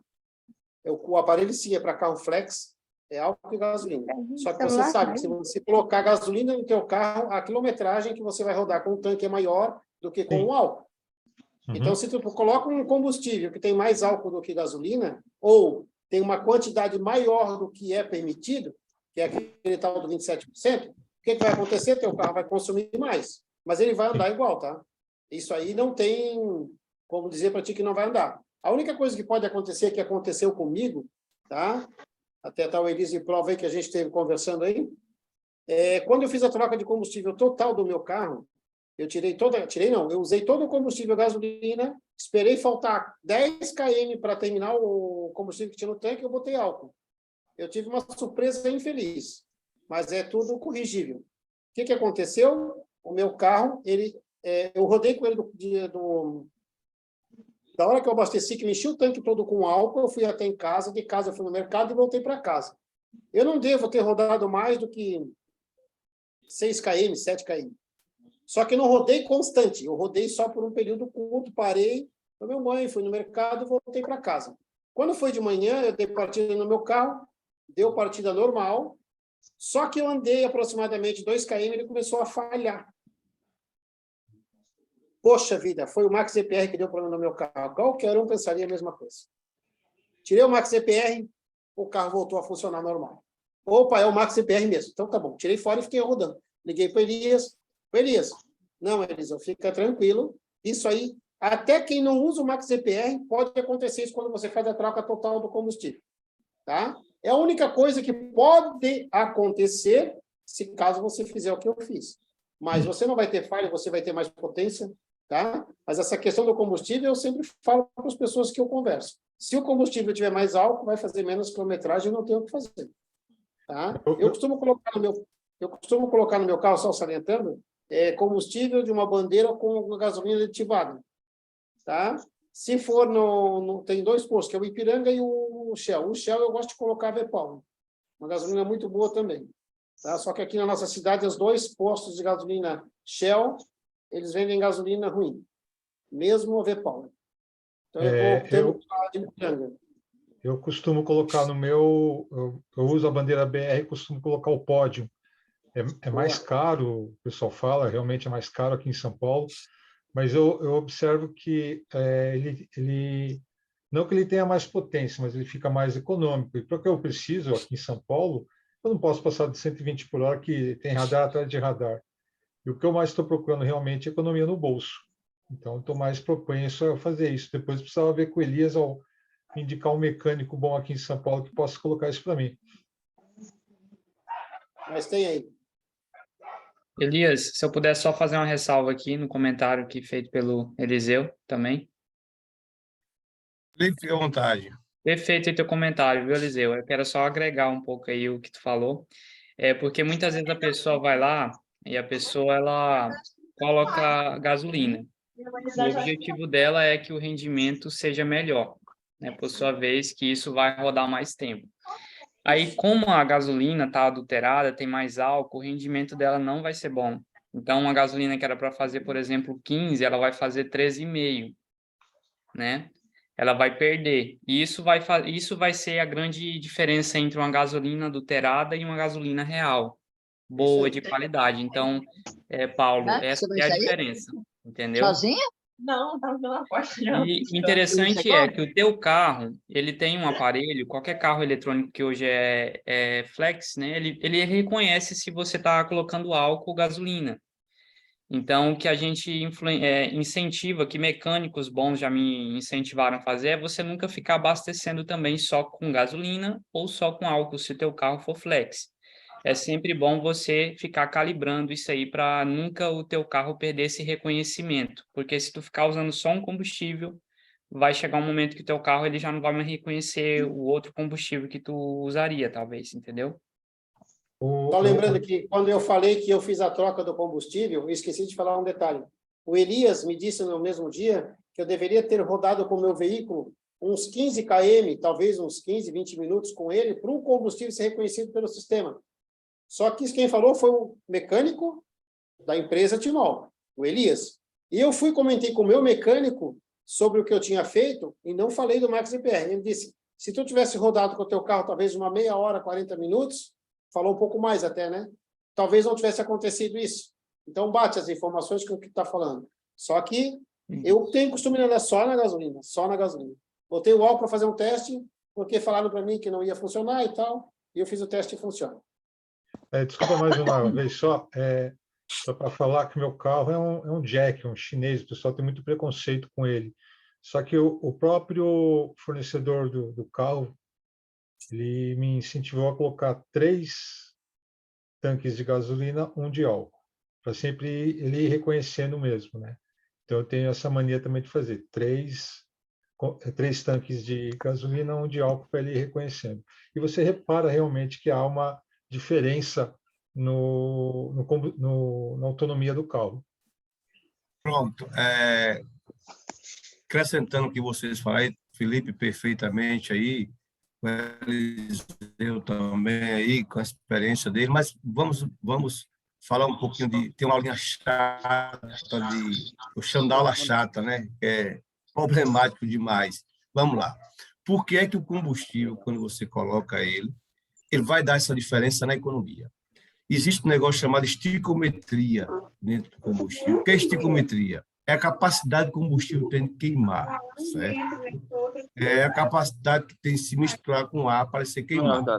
O aparelho sim é para carro flex, é álcool e gasolina. Só que você sabe que se você colocar gasolina no teu carro, a quilometragem que você vai rodar com o tanque é maior do que com Sim. o álcool. Uhum. Então, se tu coloca um combustível que tem mais álcool do que gasolina, ou tem uma quantidade maior do que é permitido, que é aquele tal do 27%, o que vai acontecer? Teu carro vai consumir mais, mas ele vai andar igual, tá? Isso aí não tem como dizer para ti que não vai andar. A única coisa que pode acontecer, que aconteceu comigo, tá? Até tá o Elise prova aí que a gente esteve conversando aí, quando eu fiz a troca de combustível total do meu carro, eu eu usei todo o combustível gasolina, esperei faltar 10 km para terminar o combustível que tinha no tanque, eu botei álcool. Eu tive uma surpresa infeliz, mas é tudo corrigível. O que aconteceu? O meu carro, eu rodei com ele da hora que eu abasteci, que eu enchi o tanque todo com álcool, eu fui até em casa, de casa eu fui no mercado e voltei para casa. Eu não devo ter rodado mais do que 6 km, 7 km. Só que eu não rodei constante, eu rodei só por um período curto, parei, tomei banho, fui no mercado e voltei para casa. Quando foi de manhã, eu dei partida no meu carro, deu partida normal, só que eu andei aproximadamente 2 km e ele começou a falhar. Poxa vida, foi o Max EPR que deu problema no meu carro. Qualquer um pensaria a mesma coisa. Tirei o Max EPR, o carro voltou a funcionar normal. Opa, é o Max EPR mesmo. Então tá bom, tirei fora e fiquei rodando. Liguei para Elias. Não, Elias, fica tranquilo. Isso aí, até quem não usa o Max EPR, pode acontecer isso quando você faz a troca total do combustível. Tá? É a única coisa que pode acontecer se caso você fizer o que eu fiz. Mas você não vai ter falha, você vai ter mais potência, tá? Mas essa questão do combustível, eu sempre falo para as pessoas que eu converso. Se o combustível tiver mais álcool, vai fazer menos quilometragem e não tem o que fazer. Tá? Eu costumo colocar no meu carro, só salientando, combustível de uma bandeira com gasolina aditivada. Tá? Se for tem 2 postos, que é o Ipiranga e o Shell. O Shell eu gosto de colocar V-Power. Uma gasolina muito boa também. Tá? Só que aqui na nossa cidade, os 2 postos de gasolina Shell, eles vendem gasolina ruim. Mesmo o V-Power. Então eu estou optando pela de Ipiranga. eu costumo colocar no meu, eu uso a bandeira BR, costumo colocar o pódio. É mais caro, o pessoal fala, realmente é mais caro aqui em São Paulo, mas eu observo que não que ele tenha mais potência, mas ele fica mais econômico. E para o que eu preciso aqui em São Paulo, eu não posso passar de 120 por hora, que tem radar atrás de radar. E o que eu mais estou procurando realmente é economia no bolso. Então, eu estou mais propenso a fazer isso. Depois, precisava ver com o Elias, ao indicar um mecânico bom aqui em São Paulo que possa colocar isso para mim. Mas tem aí. Elias, se eu puder só fazer uma ressalva aqui no comentário que feito pelo Eliseu também. Fique à vontade. Perfeito o teu comentário, viu, Eliseu? Eu quero só agregar um pouco aí o que tu falou. Porque muitas vezes a pessoa vai lá e a pessoa, ela coloca gasolina. O objetivo dela é que o rendimento seja melhor, né? Por sua vez, que isso vai rodar mais tempo. Aí, como a gasolina está adulterada, tem mais álcool, o rendimento dela não vai ser bom. Então, uma gasolina que era para fazer, por exemplo, 15, ela vai fazer 13,5, né? Ela vai perder. E isso vai ser a grande diferença entre uma gasolina adulterada e uma gasolina real, boa, de qualidade. Então, Paulo, essa é a diferença, entendeu? Sozinha? Não, estava pela porta. E interessante é que o teu carro, ele tem um aparelho, qualquer carro eletrônico que hoje é flex, né? Ele reconhece se você está colocando álcool ou gasolina. Então, o que a gente incentiva, que mecânicos bons já me incentivaram a fazer, é você nunca ficar abastecendo também só com gasolina ou só com álcool, se o teu carro for flex. É sempre bom você ficar calibrando isso aí para nunca o teu carro perder esse reconhecimento, porque se tu ficar usando só um combustível, vai chegar um momento que o teu carro ele já não vai mais reconhecer o outro combustível que tu usaria, talvez, entendeu? Só lembrando que quando eu falei que eu fiz a troca do combustível, eu esqueci de falar um detalhe. O Elias me disse no mesmo dia que eu deveria ter rodado com o meu veículo uns 15 km, talvez uns 15, 20 minutos com ele, para o combustível ser reconhecido pelo sistema. Só que quem falou foi o mecânico da empresa Timol, o Elias. E eu comentei com o meu mecânico sobre o que eu tinha feito e não falei do Max EPR. Ele disse, se tu tivesse rodado com o teu carro talvez uma meia hora, 40 minutos, falou um pouco mais até, né? Talvez não tivesse acontecido isso. Então, bate as informações com o que tu está falando. Só que eu tenho costume de andar só na gasolina, só na gasolina. Botei o álcool para fazer um teste, porque falaram para mim que não ia funcionar e tal, e eu fiz o teste e funciona. Desculpa mais uma vez só para falar que meu carro é um Jack, um chinês, o pessoal tem muito preconceito com ele. Só que o próprio fornecedor do carro, ele me incentivou a colocar 3 tanques de gasolina, 1 de álcool, para sempre ele ir reconhecendo mesmo, né? Então, eu tenho essa mania também de fazer 3 tanques de gasolina, 1 de álcool, para ele ir reconhecendo. E você repara realmente que há uma diferença na autonomia do carro. Pronto. Acrescentando o que vocês falaram, Felipe, perfeitamente aí, eu também aí, com a experiência dele, mas vamos falar um pouquinho tem uma aulinha chata, eu chamo de aula chata, né? Que é problemático demais. Vamos lá. Por que é que o combustível, quando você coloca ele vai dar essa diferença na economia? Existe um negócio chamado esticometria dentro do combustível. O que é esticometria? É a capacidade do combustível tem de queimar, certo? É a capacidade que tem de se misturar com ar para ser queimado.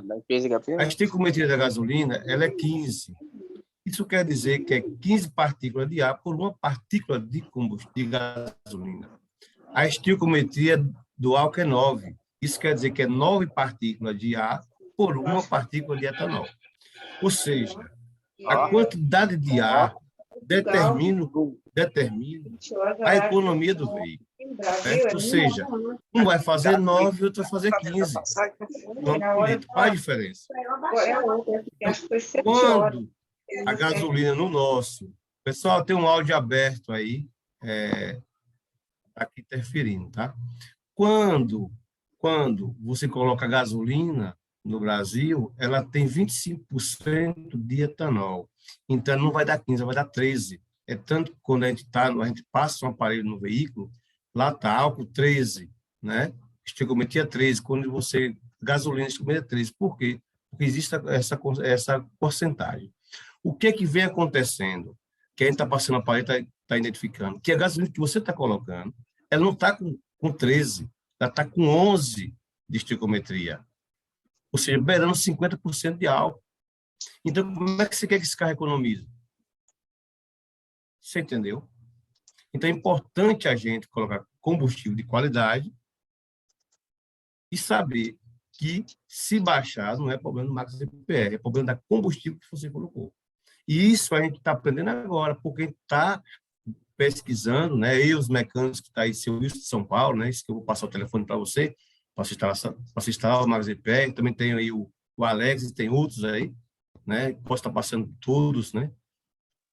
A esticometria da gasolina, ela é 15. Isso quer dizer que é 15 partículas de ar por uma partícula de combustível de gasolina. A esticometria do álcool é 9. Isso quer dizer que é 9 partículas de ar por uma partícula de etanol. Ou seja, a quantidade de ar determina a economia do veículo. Certo? Ou seja, um vai fazer 9 e outro vai fazer 15. Então, qual a diferença? Quando a gasolina no nosso... Pessoal, tem um áudio aberto aí, aqui interferindo, tá? Quando você coloca gasolina no Brasil, ela tem 25% de etanol. Então, não vai dar 15, vai dar 13. É tanto que quando a gente passa um aparelho no veículo, lá está álcool 13, né? estequiometria 13, quando você... Gasolina, estequiometria 13. Por quê? Porque existe essa porcentagem. O que é que vem acontecendo? Que a gente está passando a paleta, está identificando, que a gasolina que você está colocando, ela não está com 13, ela está com 11 de estequiometria. Ou seja, beirando 50% de álcool. Então, como é que você quer que esse carro economize? Você entendeu? Então, é importante a gente colocar combustível de qualidade e saber que, se baixar, não é problema do Max EPR, é problema da combustível que você colocou. E isso a gente está aprendendo agora, porque a gente está pesquisando, né? E os mecânicos que estão aí, seu Wilson de São Paulo, né? Isso que eu vou passar o telefone para você instalar o Max EPR. Também tem aí o Alex, e tem outros aí, né? Posso estar passando todos, né?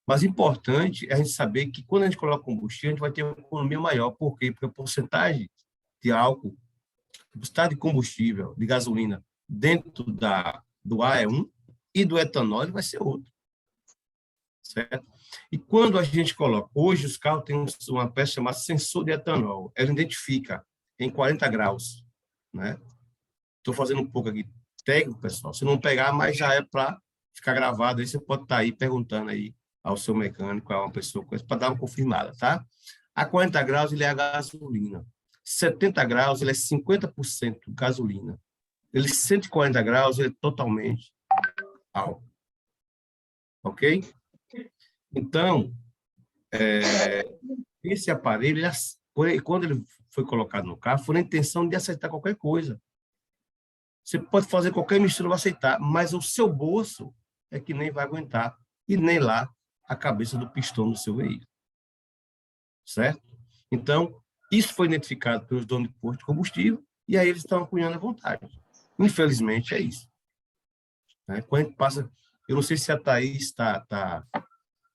Mas importante é a gente saber que quando a gente coloca combustível, a gente vai ter uma economia maior. Por quê? Porque a porcentagem de álcool, a porcentagem de combustível, de gasolina, dentro do ar é um, e do etanol ele vai ser outro. Certo? E quando a gente coloca... Hoje os carros têm uma peça chamada sensor de etanol. Ela identifica em 40 graus. Né? Estou fazendo um pouco aqui técnico, pessoal. Se não pegar, mas já é para ficar gravado. Aí você pode estar aí perguntando aí ao seu mecânico, a uma pessoa para dar uma confirmada, tá? A 40 graus ele é a gasolina. 70 graus ele é 50% gasolina. Ele 140 graus ele é totalmente álcool. Ok? Então, esse aparelho, quando ele foi colocado no carro, foi na intenção de aceitar qualquer coisa. Você pode fazer qualquer mistura, vai aceitar, mas o seu bolso é que nem vai aguentar, e nem lá a cabeça do pistão do seu veículo. Certo? Então, isso foi identificado pelos donos de posto de combustível, e aí eles estão cunhando à vontade. Infelizmente, é isso. Quando a gente passa... Eu não sei se a Thaís está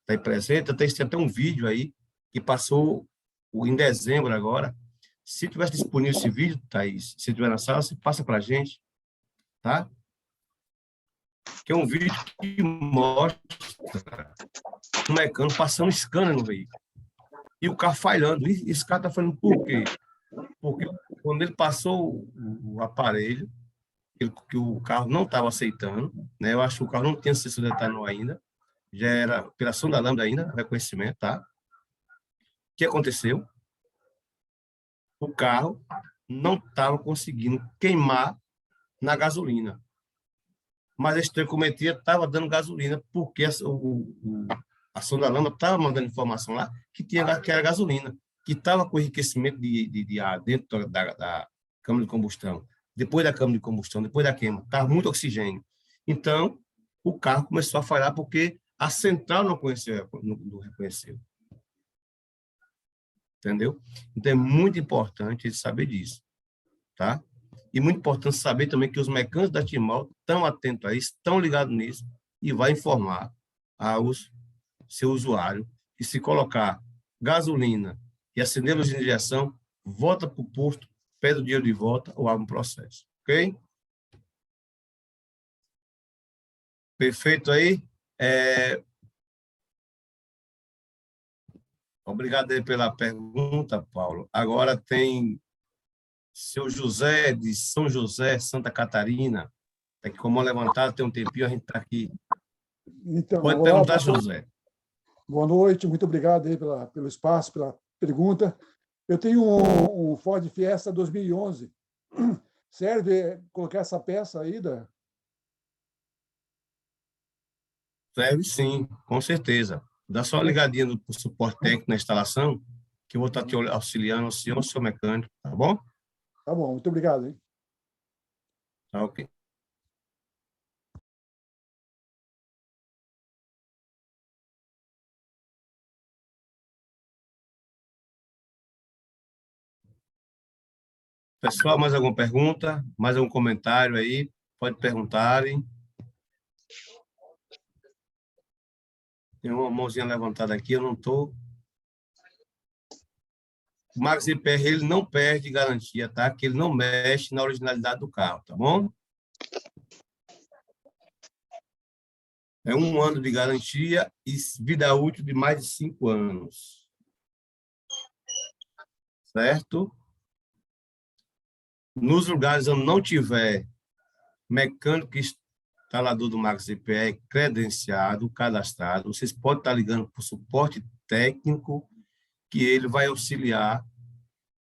aí presente, tem até um vídeo aí que passou em dezembro agora. Se tivesse disponível esse vídeo, Thaís, se estiver na sala, você passa para a gente, tá? Que é um vídeo que mostra o mecânico passando scanner no veículo. E o carro falhando. E esse carro está falando por quê? Porque quando ele passou o aparelho, que o carro não estava aceitando, né? Eu acho que o carro não tinha sensor de etanol ainda, já era operação da lambda ainda, reconhecimento, tá? O que aconteceu? O carro não estava conseguindo queimar na gasolina. Mas a estequiometria estava dando gasolina, porque a sonda lambda estava mandando informação lá que era gasolina, que estava com enriquecimento de ar dentro da câmara de combustão. Depois da câmara de combustão, depois da queima, estava muito oxigênio. Então, o carro começou a falhar porque a central não reconheceu. Entendeu? Então, é muito importante ele saber disso. Tá? E muito importante saber também que os mecânicos da Timol estão atentos a isso, estão ligados nisso, e vai informar ao seu usuário que se colocar gasolina e acender a luz de injeção, volta para o posto, pede o dinheiro de volta ou abre um processo. Ok? Perfeito aí? Obrigado aí pela pergunta, Paulo. Agora tem seu José de São José, Santa Catarina. Tem que com a mão levantada, tem um tempinho, a gente está aqui. Então, pode olá, perguntar, José. Boa noite, muito obrigado aí pelo espaço, pela pergunta. Eu tenho um Ford Fiesta 2011. Serve colocar essa peça aí? Serve sim, com certeza. Dá só uma ligadinha no suporte técnico na instalação, que eu vou estar te auxiliando, o seu mecânico, tá bom? Tá bom, muito obrigado, hein? Tá ok. Pessoal, mais alguma pergunta? Mais algum comentário aí? Pode perguntarem. Tem uma mãozinha levantada aqui, eu não estou. O Max EPR, ele não perde garantia, tá? Que ele não mexe na originalidade do carro, tá bom? É 1 ano de garantia e vida útil de mais de 5 anos. Certo? Nos lugares onde não tiver mecânico instalador do MaxEPR credenciado, cadastrado, vocês podem estar ligando para o suporte técnico, que ele vai auxiliar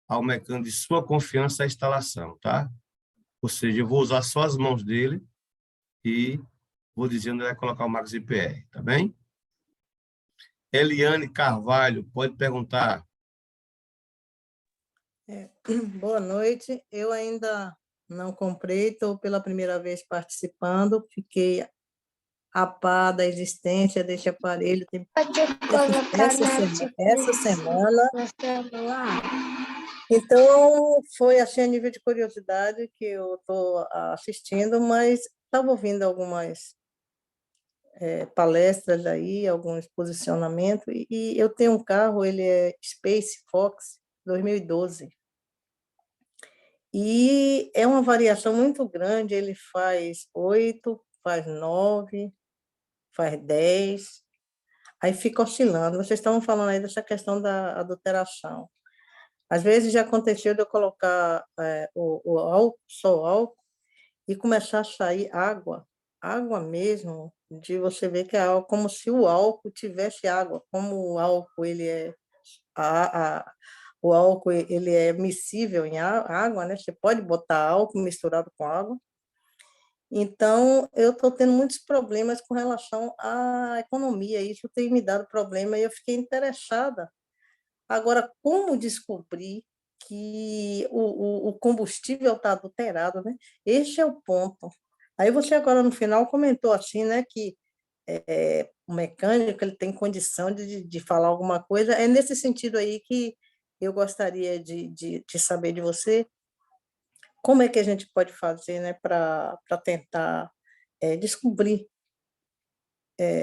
ao mecânico de sua confiança a instalação, tá? Ou seja, eu vou usar só as mãos dele e vou dizer onde vai colocar o MaxEPR, tá bem? Eliane Carvalho, pode perguntar. Boa noite. Eu ainda não comprei, estou pela primeira vez participando, fiquei a par da existência deste aparelho. Essa semana. Então, foi assim a nível de curiosidade que eu estou assistindo, mas estava ouvindo algumas palestras aí, alguns posicionamentos, e eu tenho um carro, ele é Space Fox 2012. E é uma variação muito grande, ele faz 8, faz 9, faz 10, aí fica oscilando. Vocês estavam falando aí dessa questão da adulteração. Às vezes já aconteceu de eu colocar o álcool, só álcool, e começar a sair água mesmo, de você ver que é álcool, como se o álcool tivesse água, como o álcool ele é o álcool ele é miscível em água, né? Você pode botar álcool misturado com água. Então, eu estou tendo muitos problemas com relação à economia. Isso tem me dado problema e eu fiquei interessada. Agora, como descobrir que o combustível está adulterado, né? Este é o ponto. Aí você agora, no final, comentou assim, né, que o mecânico ele tem condição de falar alguma coisa. É nesse sentido aí que eu gostaria de saber de você como é que a gente pode fazer, né, para tentar descobrir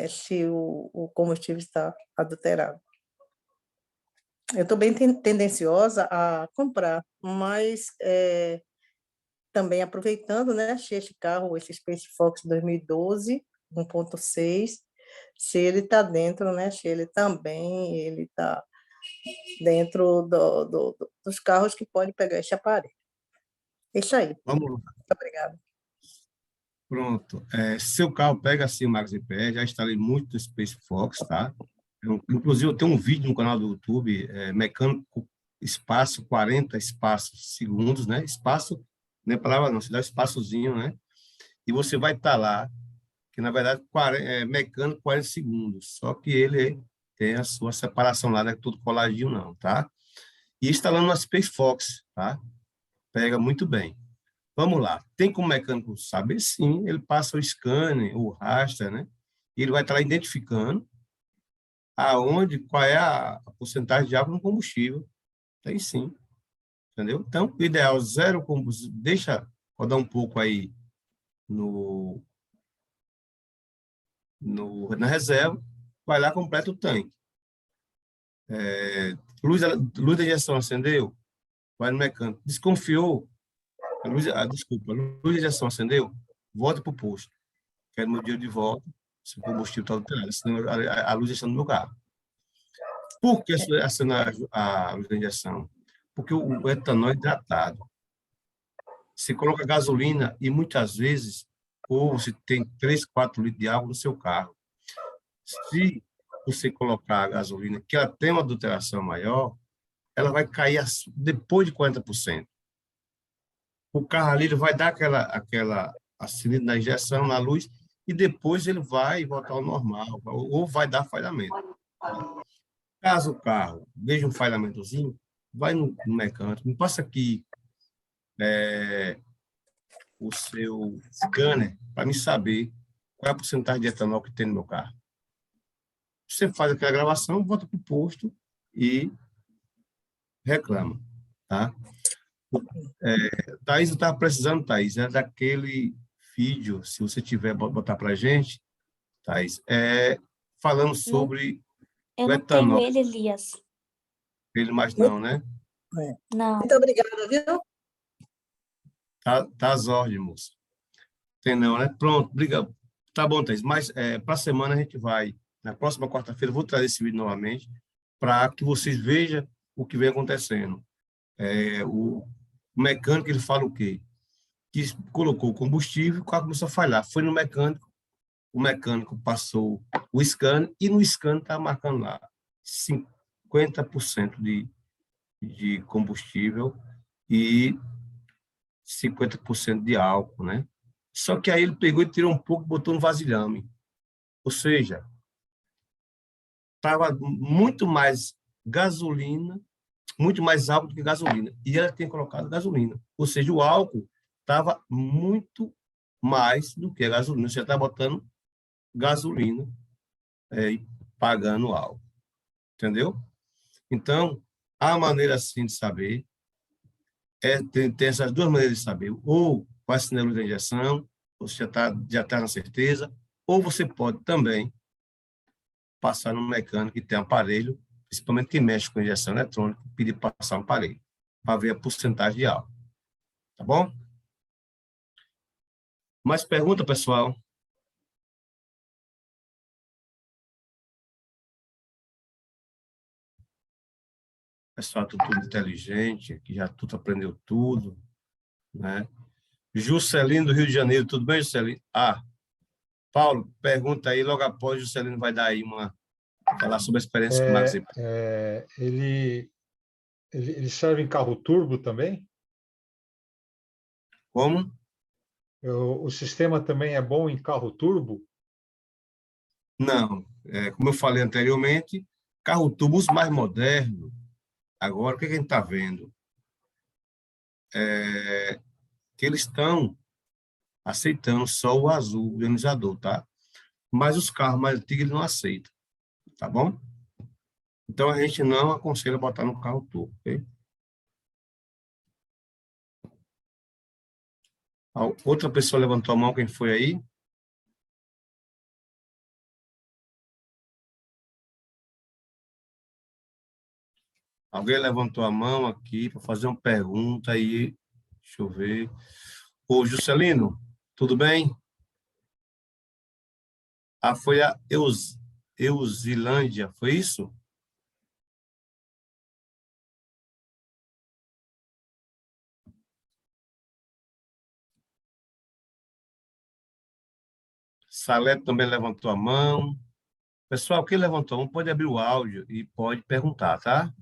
se o combustível está adulterado. Eu estou bem tendenciosa a comprar, mas também aproveitando, né, achei esse carro, esse Space Fox 2012, 1.6, se ele está dentro, né, se ele também está dentro dos carros que pode pegar esse aparelho. É isso aí. Vamos lá. Muito obrigada. Pronto. Seu carro pega assim o MaxEPR, já instalei muito do Space Fox, tá? Inclusive, eu tenho um vídeo no canal do YouTube, mecânico espaço 40 espaços segundos, né? Espaço, não é palavra não, você dá um espaçozinho, né? E você vai estar lá, que na verdade mecânico 40 segundos, só que ele tem a sua separação lá, não é tudo coladinho não, tá? E instalando no Space Fox, tá? Pega muito bem. Vamos lá. Tem como o mecânico saber? Sim, ele passa o scanner, o raster, né? E ele vai estar lá identificando qual é a porcentagem de água no combustível. Tem sim. Entendeu? Então, o ideal, zero combustível. Deixa rodar um pouco aí na reserva, vai lá, completa o tanque. Luz da injeção acendeu, vai no mecânico. Desconfiou, a luz da injeção acendeu, volta para o posto. Quero no dia de volta, se o combustível está alterado, senão a luz está no meu carro. Por que acender a luz da injeção? Porque o etanol é hidratado. Você coloca gasolina e muitas vezes, ou você tem 3, 4 litros de água no seu carro. Se você colocar a gasolina, que ela tem uma adulteração maior, ela vai cair depois de 40%. O carro ali ele vai dar aquela acendida na injeção, na luz, e depois ele vai voltar ao normal, ou vai dar falhamento. Caso o carro veja um falhamentozinho, vai no mecânico, me passa aqui o seu scanner para me saber qual é a porcentagem de etanol que tem no meu carro. Você faz aquela gravação, volta para o posto e reclama, tá? Thaís, eu estava precisando, Thaís, daquele vídeo, se você tiver, botar para a gente, Thaís, falando sobre eu o etanol. Eu não tenho ele, Elias. Ele mais não, né? Não. Muito obrigada, viu? Tá às ordens, moça. Tem não, né? Pronto, obrigado. Tá bom, Thaís, mas para a semana a gente vai, na próxima quarta-feira, eu vou trazer esse vídeo novamente para que vocês vejam o que vem acontecendo. O O mecânico, ele fala o quê? Que colocou o combustível e o carro começou a falhar. Foi no mecânico, o mecânico passou o scan e no scan está marcando lá 50% de combustível e 50% de álcool, né? Só que aí ele pegou e tirou um pouco e botou no vasilhame. Ou seja, estava muito mais gasolina, muito mais álcool do que gasolina. E ela tinha colocado gasolina. Ou seja, o álcool estava muito mais do que a gasolina. Você está botando gasolina e pagando álcool. Entendeu? Então, a maneira assim de saber tem essas duas maneiras de saber. Ou vai acender a luz da injeção, você já tá na certeza, ou você pode também passar no mecânico que tem aparelho, principalmente que mexe com injeção eletrônica, pedir para passar um aparelho, para ver a porcentagem de álcool. Tá bom? Mais pergunta, pessoal? Pessoal, tudo inteligente, que já tudo aprendeu tudo, né? Juscelino do Rio de Janeiro, tudo bem, Juscelino? Paulo, pergunta aí, logo após, Juscelino vai dar aí falar sobre a experiência com o Max. Ele serve em carro turbo também? Como? O sistema também é bom em carro turbo? Não. Como eu falei anteriormente, carro turbo, os mais modernos, agora, o que a gente está vendo? Que eles estão aceitando só o azul, o ionizador, tá? Mas os carros mais antigos eles não aceitam, tá bom? Então, a gente não aconselha botar no carro turbo, ok? Outra pessoa levantou a mão, quem foi aí? Alguém levantou a mão aqui para fazer uma pergunta aí. Deixa eu ver. Ô, Juscelino, tudo bem? Foi a Eusilândia, foi isso? Salete também levantou a mão. Pessoal, quem levantou a mão pode abrir o áudio e pode perguntar, tá?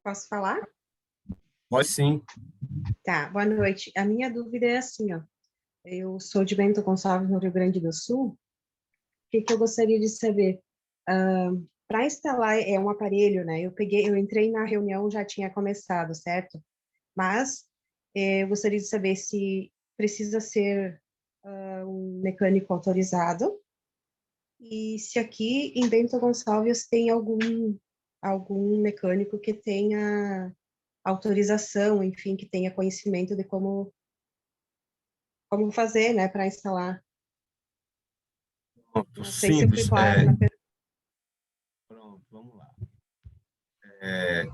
Posso falar? Pode sim. Tá, boa noite. A minha dúvida é assim, ó. Eu sou de Bento Gonçalves, no Rio Grande do Sul. O que eu gostaria de saber? Para instalar um aparelho, né? Eu entrei na reunião, já tinha começado, certo? Mas eu gostaria de saber se precisa ser um mecânico autorizado e se aqui em Bento Gonçalves tem algum mecânico que tenha autorização, enfim, que tenha conhecimento de como fazer, né, para instalar. Pronto, Não sei se eu fui simples. clara na pergunta. Pronto, vamos lá.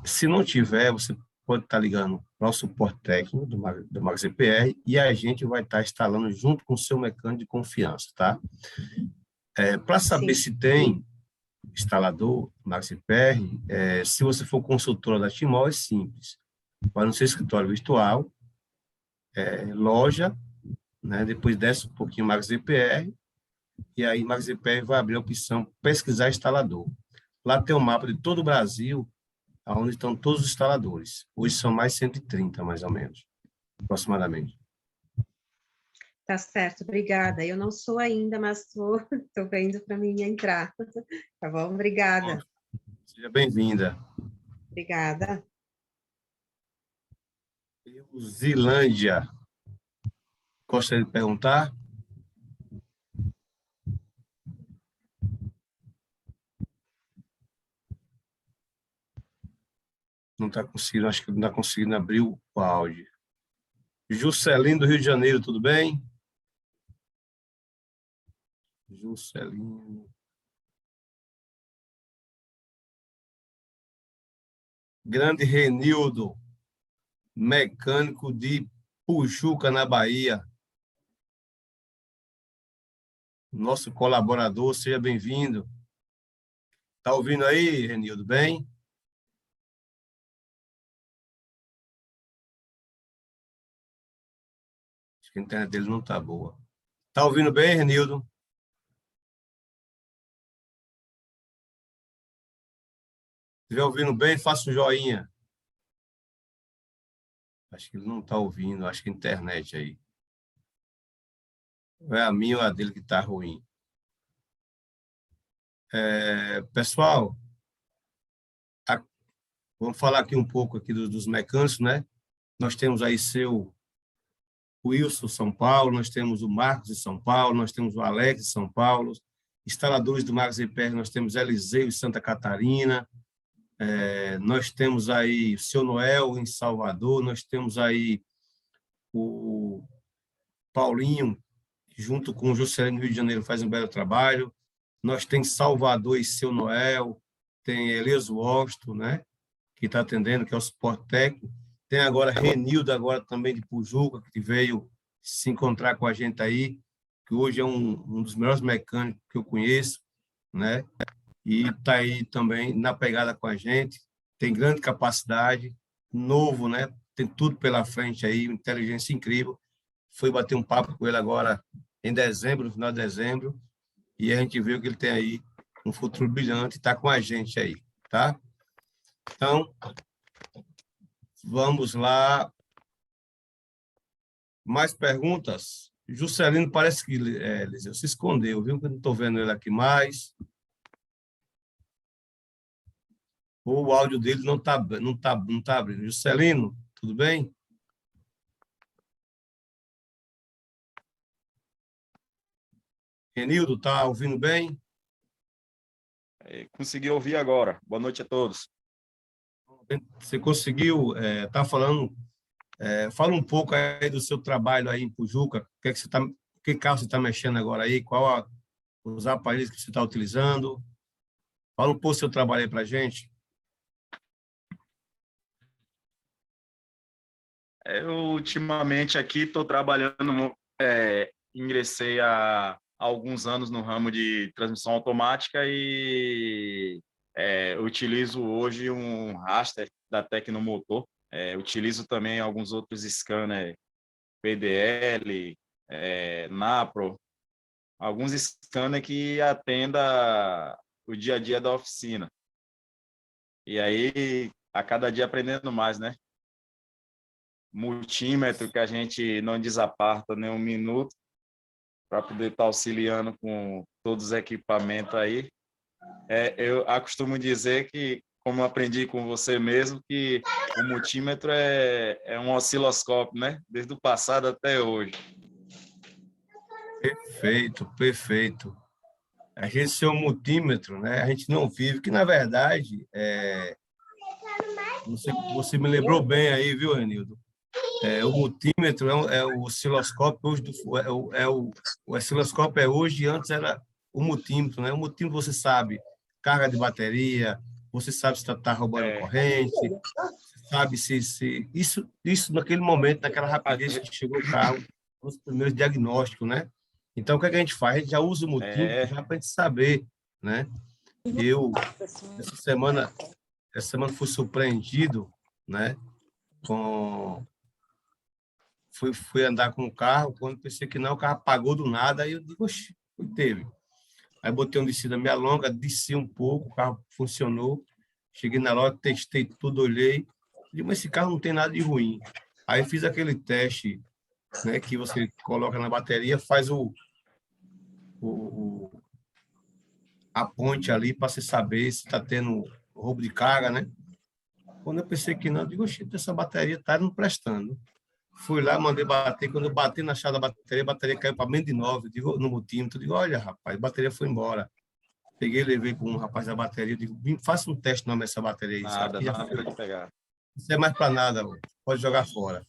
Se não tiver, você pode estar ligando para o suporte técnico do Max EPR e a gente vai estar instalando junto com o seu mecânico de confiança, tá? Para saber se tem instalador Max EPR, se você for consultora da Timol, é simples. Vai no seu escritório virtual, loja, né? Depois desce um pouquinho Max EPR, e aí Max EPR vai abrir a opção pesquisar instalador. Lá tem um mapa de todo o Brasil, onde estão todos os instaladores. Hoje são mais 130, mais ou menos, aproximadamente. Tá certo, obrigada. Eu não sou ainda, mas estou vendo para mim entrar. Tá bom? Obrigada. Seja bem-vinda. Obrigada. Zilândia. Gostaria de perguntar? Não está conseguindo, acho que não está conseguindo abrir o áudio. Juscelino do Rio de Janeiro, tudo bem? Juscelino. Grande Renildo, mecânico de Pujuca, na Bahia. Nosso colaborador, seja bem-vindo. Está ouvindo aí, Renildo, bem? que a internet dele não está boa. Está ouvindo bem, Renildo? Se estiver ouvindo bem, faça um joinha. Acho que ele não está ouvindo, acho que a internet aí. Ou é a minha ou a dele que está ruim. Pessoal, vamos falar aqui um pouco aqui dos mecânicos, né? Nós temos aí seu Wilson, São Paulo, nós temos o Marcos de São Paulo, nós temos o Alex de São Paulo, instaladores do Max EPR, nós temos Eliseu de Santa Catarina, nós temos aí o seu Noel em Salvador, nós temos aí o Paulinho, junto com o Juscelino do Rio de Janeiro, faz um belo trabalho, nós temos Salvador e seu Noel, tem Elias Washington, né, que está atendendo, que é o suporte técnico, tem agora Renildo, agora também de Pujuca, que veio se encontrar com a gente aí, que hoje é um dos melhores mecânicos que eu conheço, né? E está aí também na pegada com a gente, tem grande capacidade, novo, né? Tem tudo pela frente aí, inteligência incrível. Foi bater um papo com ele agora em dezembro, no final de dezembro, e a gente viu que ele tem aí um futuro brilhante, está com a gente aí, tá? Então, vamos lá. Mais perguntas? Juscelino parece que Eliseu se escondeu, viu? Eu não estou vendo ele aqui mais. Ou o áudio dele não tá abrindo. Juscelino, tudo bem? Renildo, tá ouvindo bem? Consegui ouvir agora. Boa noite a todos. Você conseguiu, tá falando, fala um pouco aí do seu trabalho aí em Pujuca, que carro você está mexendo agora aí, os aparelhos que você está utilizando, fala um pouco do seu trabalho aí para a gente. Eu, ultimamente, aqui estou trabalhando, ingressei há alguns anos no ramo de transmissão automática e utilizo hoje um raster da Tecnomotor. Utilizo também alguns outros scanners, PDL, Napro, alguns scanners que atendam o dia a dia da oficina. E aí, a cada dia aprendendo mais, né? Multímetro, que a gente não desaparta nem um minuto, para poder estar auxiliando com todos os equipamentos aí. Eu costumo dizer que, como aprendi com você mesmo, que o multímetro é um osciloscópio, né? Desde o passado até hoje. Perfeito, perfeito. A gente ser um multímetro, né? A gente não vive, que na verdade, você me lembrou bem aí, viu, Renildo? O multímetro é o osciloscópio hoje, o osciloscópio é hoje, e antes era o multímetro, né? O multímetro você sabe carga de bateria, você sabe se está roubando corrente, você sabe se isso naquele momento, naquela rapidez que chegou o carro, os primeiros diagnósticos, né? Então, o que a gente faz? A gente já usa o multímetro já para a gente saber, né? Eu, essa semana fui surpreendido, né? Fui andar com o carro, quando pensei que não, o carro apagou do nada, aí eu digo, oxi, teve. Aí botei um descida meia longa, desci um pouco, o carro funcionou, cheguei na loja, testei tudo, olhei, digo, mas esse carro não tem nada de ruim. Aí fiz aquele teste, né, que você coloca na bateria, faz a ponte ali para você saber se está tendo roubo de carga, né? Quando eu pensei que não, eu digo, oxi, essa bateria está não prestando. Fui lá, mandei bater. Quando eu bati na chave da bateria, a bateria caiu para menos de 9. Eu digo, no multímetro, eu digo, olha, rapaz, a bateria foi embora. Peguei, levei para um rapaz da bateria, eu digo, faça um teste nessa bateria aí. Nada de pegar. Isso é mais para nada, pode jogar fora.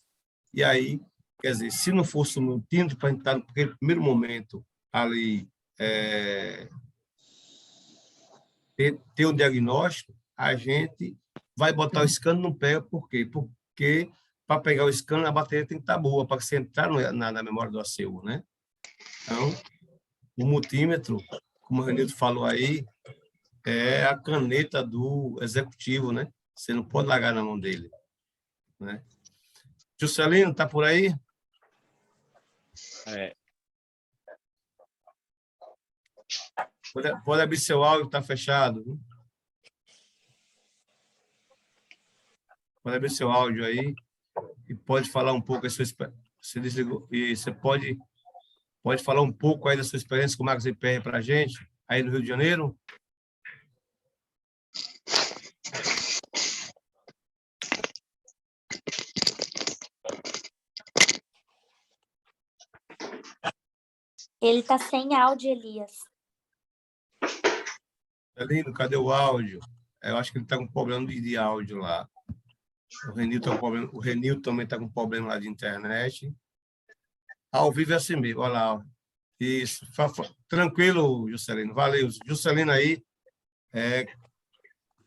E aí, quer dizer, se não fosse o multímetro, para entrar naquele primeiro momento ali, ter um diagnóstico, a gente vai botar o scan no pé. Por quê? Porque para pegar o scan, a bateria tem que estar boa, para você entrar na memória do ACU, né? Então, o multímetro, como o Renildo falou aí, é a caneta do executivo, né? Você não pode largar na mão dele, né? Juscelino, está por aí? Pode abrir seu áudio, está fechado. Viu? Pode abrir seu áudio aí e pode falar um pouco. Você desligou, e você pode falar um pouco aí da sua experiência com o Max EPR para a gente, aí no Rio de Janeiro? Ele está sem áudio, Elias. Celino, cadê o áudio? Eu acho que ele está com problema de áudio lá. O Renil também está com problema lá de internet. Ao vivo é assim mesmo, olha lá. Ó. Isso. Tranquilo, Juscelino. Valeu. Juscelino aí,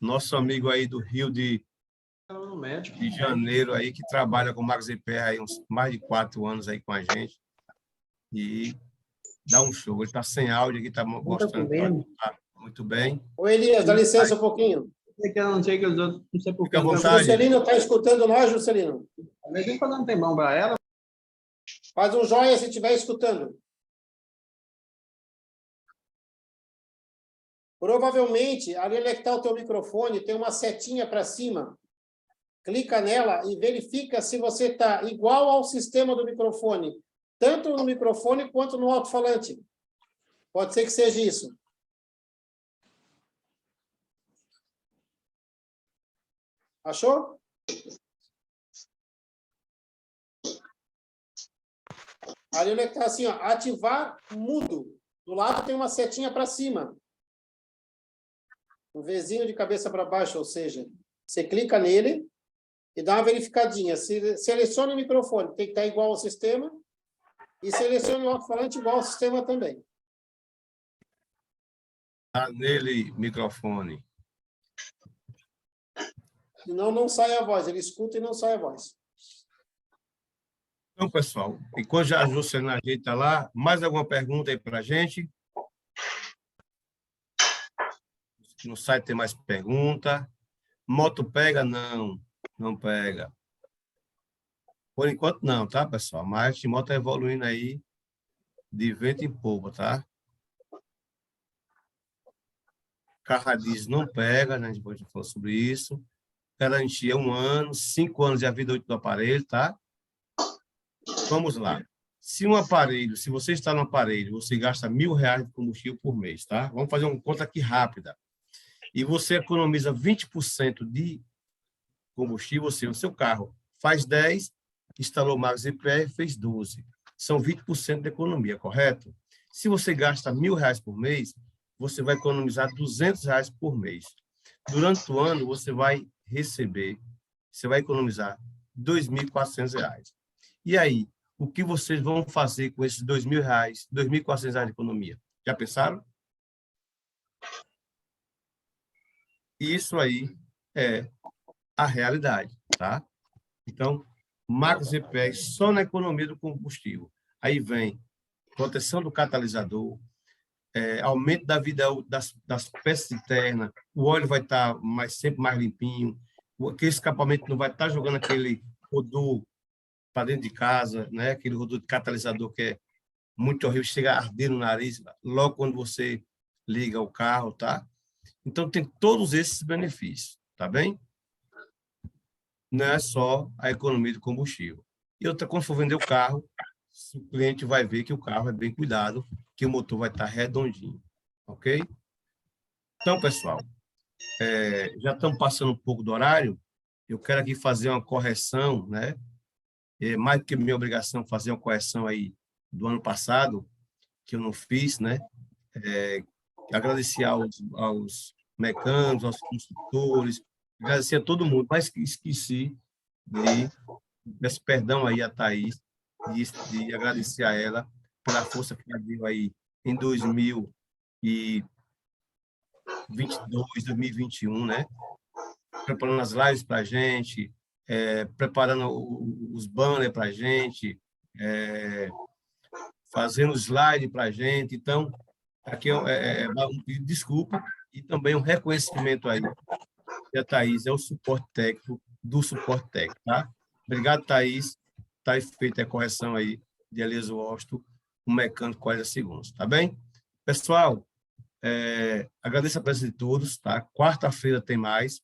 nosso amigo aí do Rio de Janeiro aí, que trabalha com o Max EPR aí uns mais de 4 anos aí com a gente. E dá um show. Ele está sem áudio aqui, está mostrando que tá muito bem. Ô, Elias, dá licença um pouquinho. Eu não sei que os outros, não sei por que. O Juscelino está escutando nós, Juscelino? Talvez nem falando tem mão para ela. Faz um joinha se estiver escutando. Provavelmente, ali onde é que está o teu microfone, tem uma setinha para cima. Clica nela e verifica se você está igual ao sistema do microfone, tanto no microfone quanto no alto-falante. Pode ser que seja isso. Achou? Ali onde é que está assim, ó, ativar mudo. Do lado tem uma setinha para cima. Um Vzinho de cabeça para baixo, ou seja, você clica nele e dá uma verificadinha. Selecione o microfone, tem que estar igual ao sistema, e selecione o alto-falante igual ao sistema também. Tá nele, microfone. Senão não sai a voz, ele escuta e não sai a voz. Então, pessoal, enquanto já a Juscelino ajeita lá, mais alguma pergunta aí para a gente? No site tem mais pergunta. Moto pega? Não, não pega. Por enquanto não, tá, pessoal? Mas a moto está evoluindo aí de vento em polpa, tá? Carro a diesel não pega, né? A gente pode falar sobre isso. Garantia 1 ano, 5 anos de vida útil do aparelho, tá? Vamos lá. Se você está no aparelho, você gasta R$1.000 de combustível por mês, tá? Vamos fazer uma conta aqui rápida. E você economiza 20% de combustível, ou seja, o seu carro faz 10, instalou o Max EPR, fez 12. São 20% de economia, correto? Se você gasta R$1.000 por mês, você vai economizar R$200 por mês. Durante o ano, você vai economizar R$2.400. E aí, o que vocês vão fazer com esses R$2.000, R$2.400 de economia? Já pensaram? Isso aí é a realidade, tá? Então, Max EPR só na economia do combustível. Aí vem proteção do catalisador, aumento da vida das peças internas, o óleo vai estar sempre mais limpinho, aquele escapamento não vai estar jogando aquele odor para dentro de casa, né? Aquele odor de catalisador que é muito horrível, chega a arder no nariz logo quando você liga o carro, tá? Então, tem todos esses benefícios, tá bem? Não é só a economia de combustível. E outra, quando for vender o carro, o cliente vai ver que o carro é bem cuidado, que o motor vai estar redondinho, ok? Então, pessoal, já estamos passando um pouco do horário, eu quero aqui fazer uma correção, né? Mais do que minha obrigação fazer uma correção aí do ano passado, que eu não fiz, né? Agradecer aos mecânicos, aos construtores, agradecer a todo mundo, mas esqueci peço perdão aí a Thaís, de agradecer a ela pela força que ela deu aí em 2022, 2021, né? Preparando as lives para a gente, preparando os banners para a gente, fazendo slide para a gente. Então, aqui um pedido de desculpa e também um reconhecimento aí. E a Thaís é o suporte técnico do suporte técnico, tá? Obrigado, Thaís. Está feita a correção aí de Elias Washington, um mecânico 40 segundos, tá bem? Pessoal, agradeço a presença de todos, tá? Quarta-feira tem mais.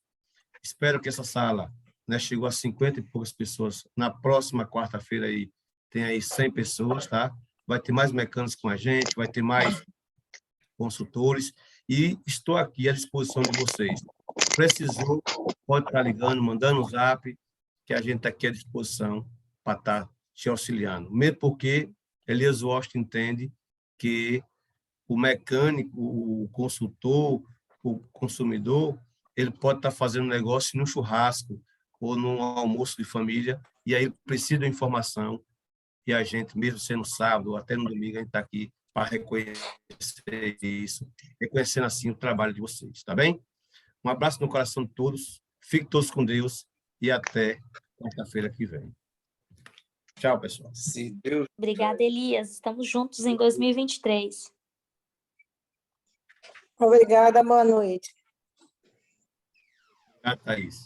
Espero que essa sala, né, chegou a 50 e poucas pessoas. Na próxima quarta-feira aí tem aí 100 pessoas, tá? Vai ter mais mecânicos com a gente, vai ter mais consultores e estou aqui à disposição de vocês. Precisou, pode estar ligando, mandando um zap, que a gente está aqui à disposição para estar te auxiliando. Mesmo porque Elias Washington entende que o mecânico, o consultor, o consumidor, ele pode estar fazendo negócio num churrasco ou num almoço de família, e aí precisa de informação, e a gente, mesmo sendo sábado ou até no domingo, a gente está aqui para reconhecer isso, reconhecendo assim o trabalho de vocês, tá bem? Um abraço no coração de todos, fiquem todos com Deus e até quarta-feira que vem. Tchau, pessoal. Obrigada, Elias. Estamos juntos em 2023. Obrigada, boa noite. Obrigado, Thaís.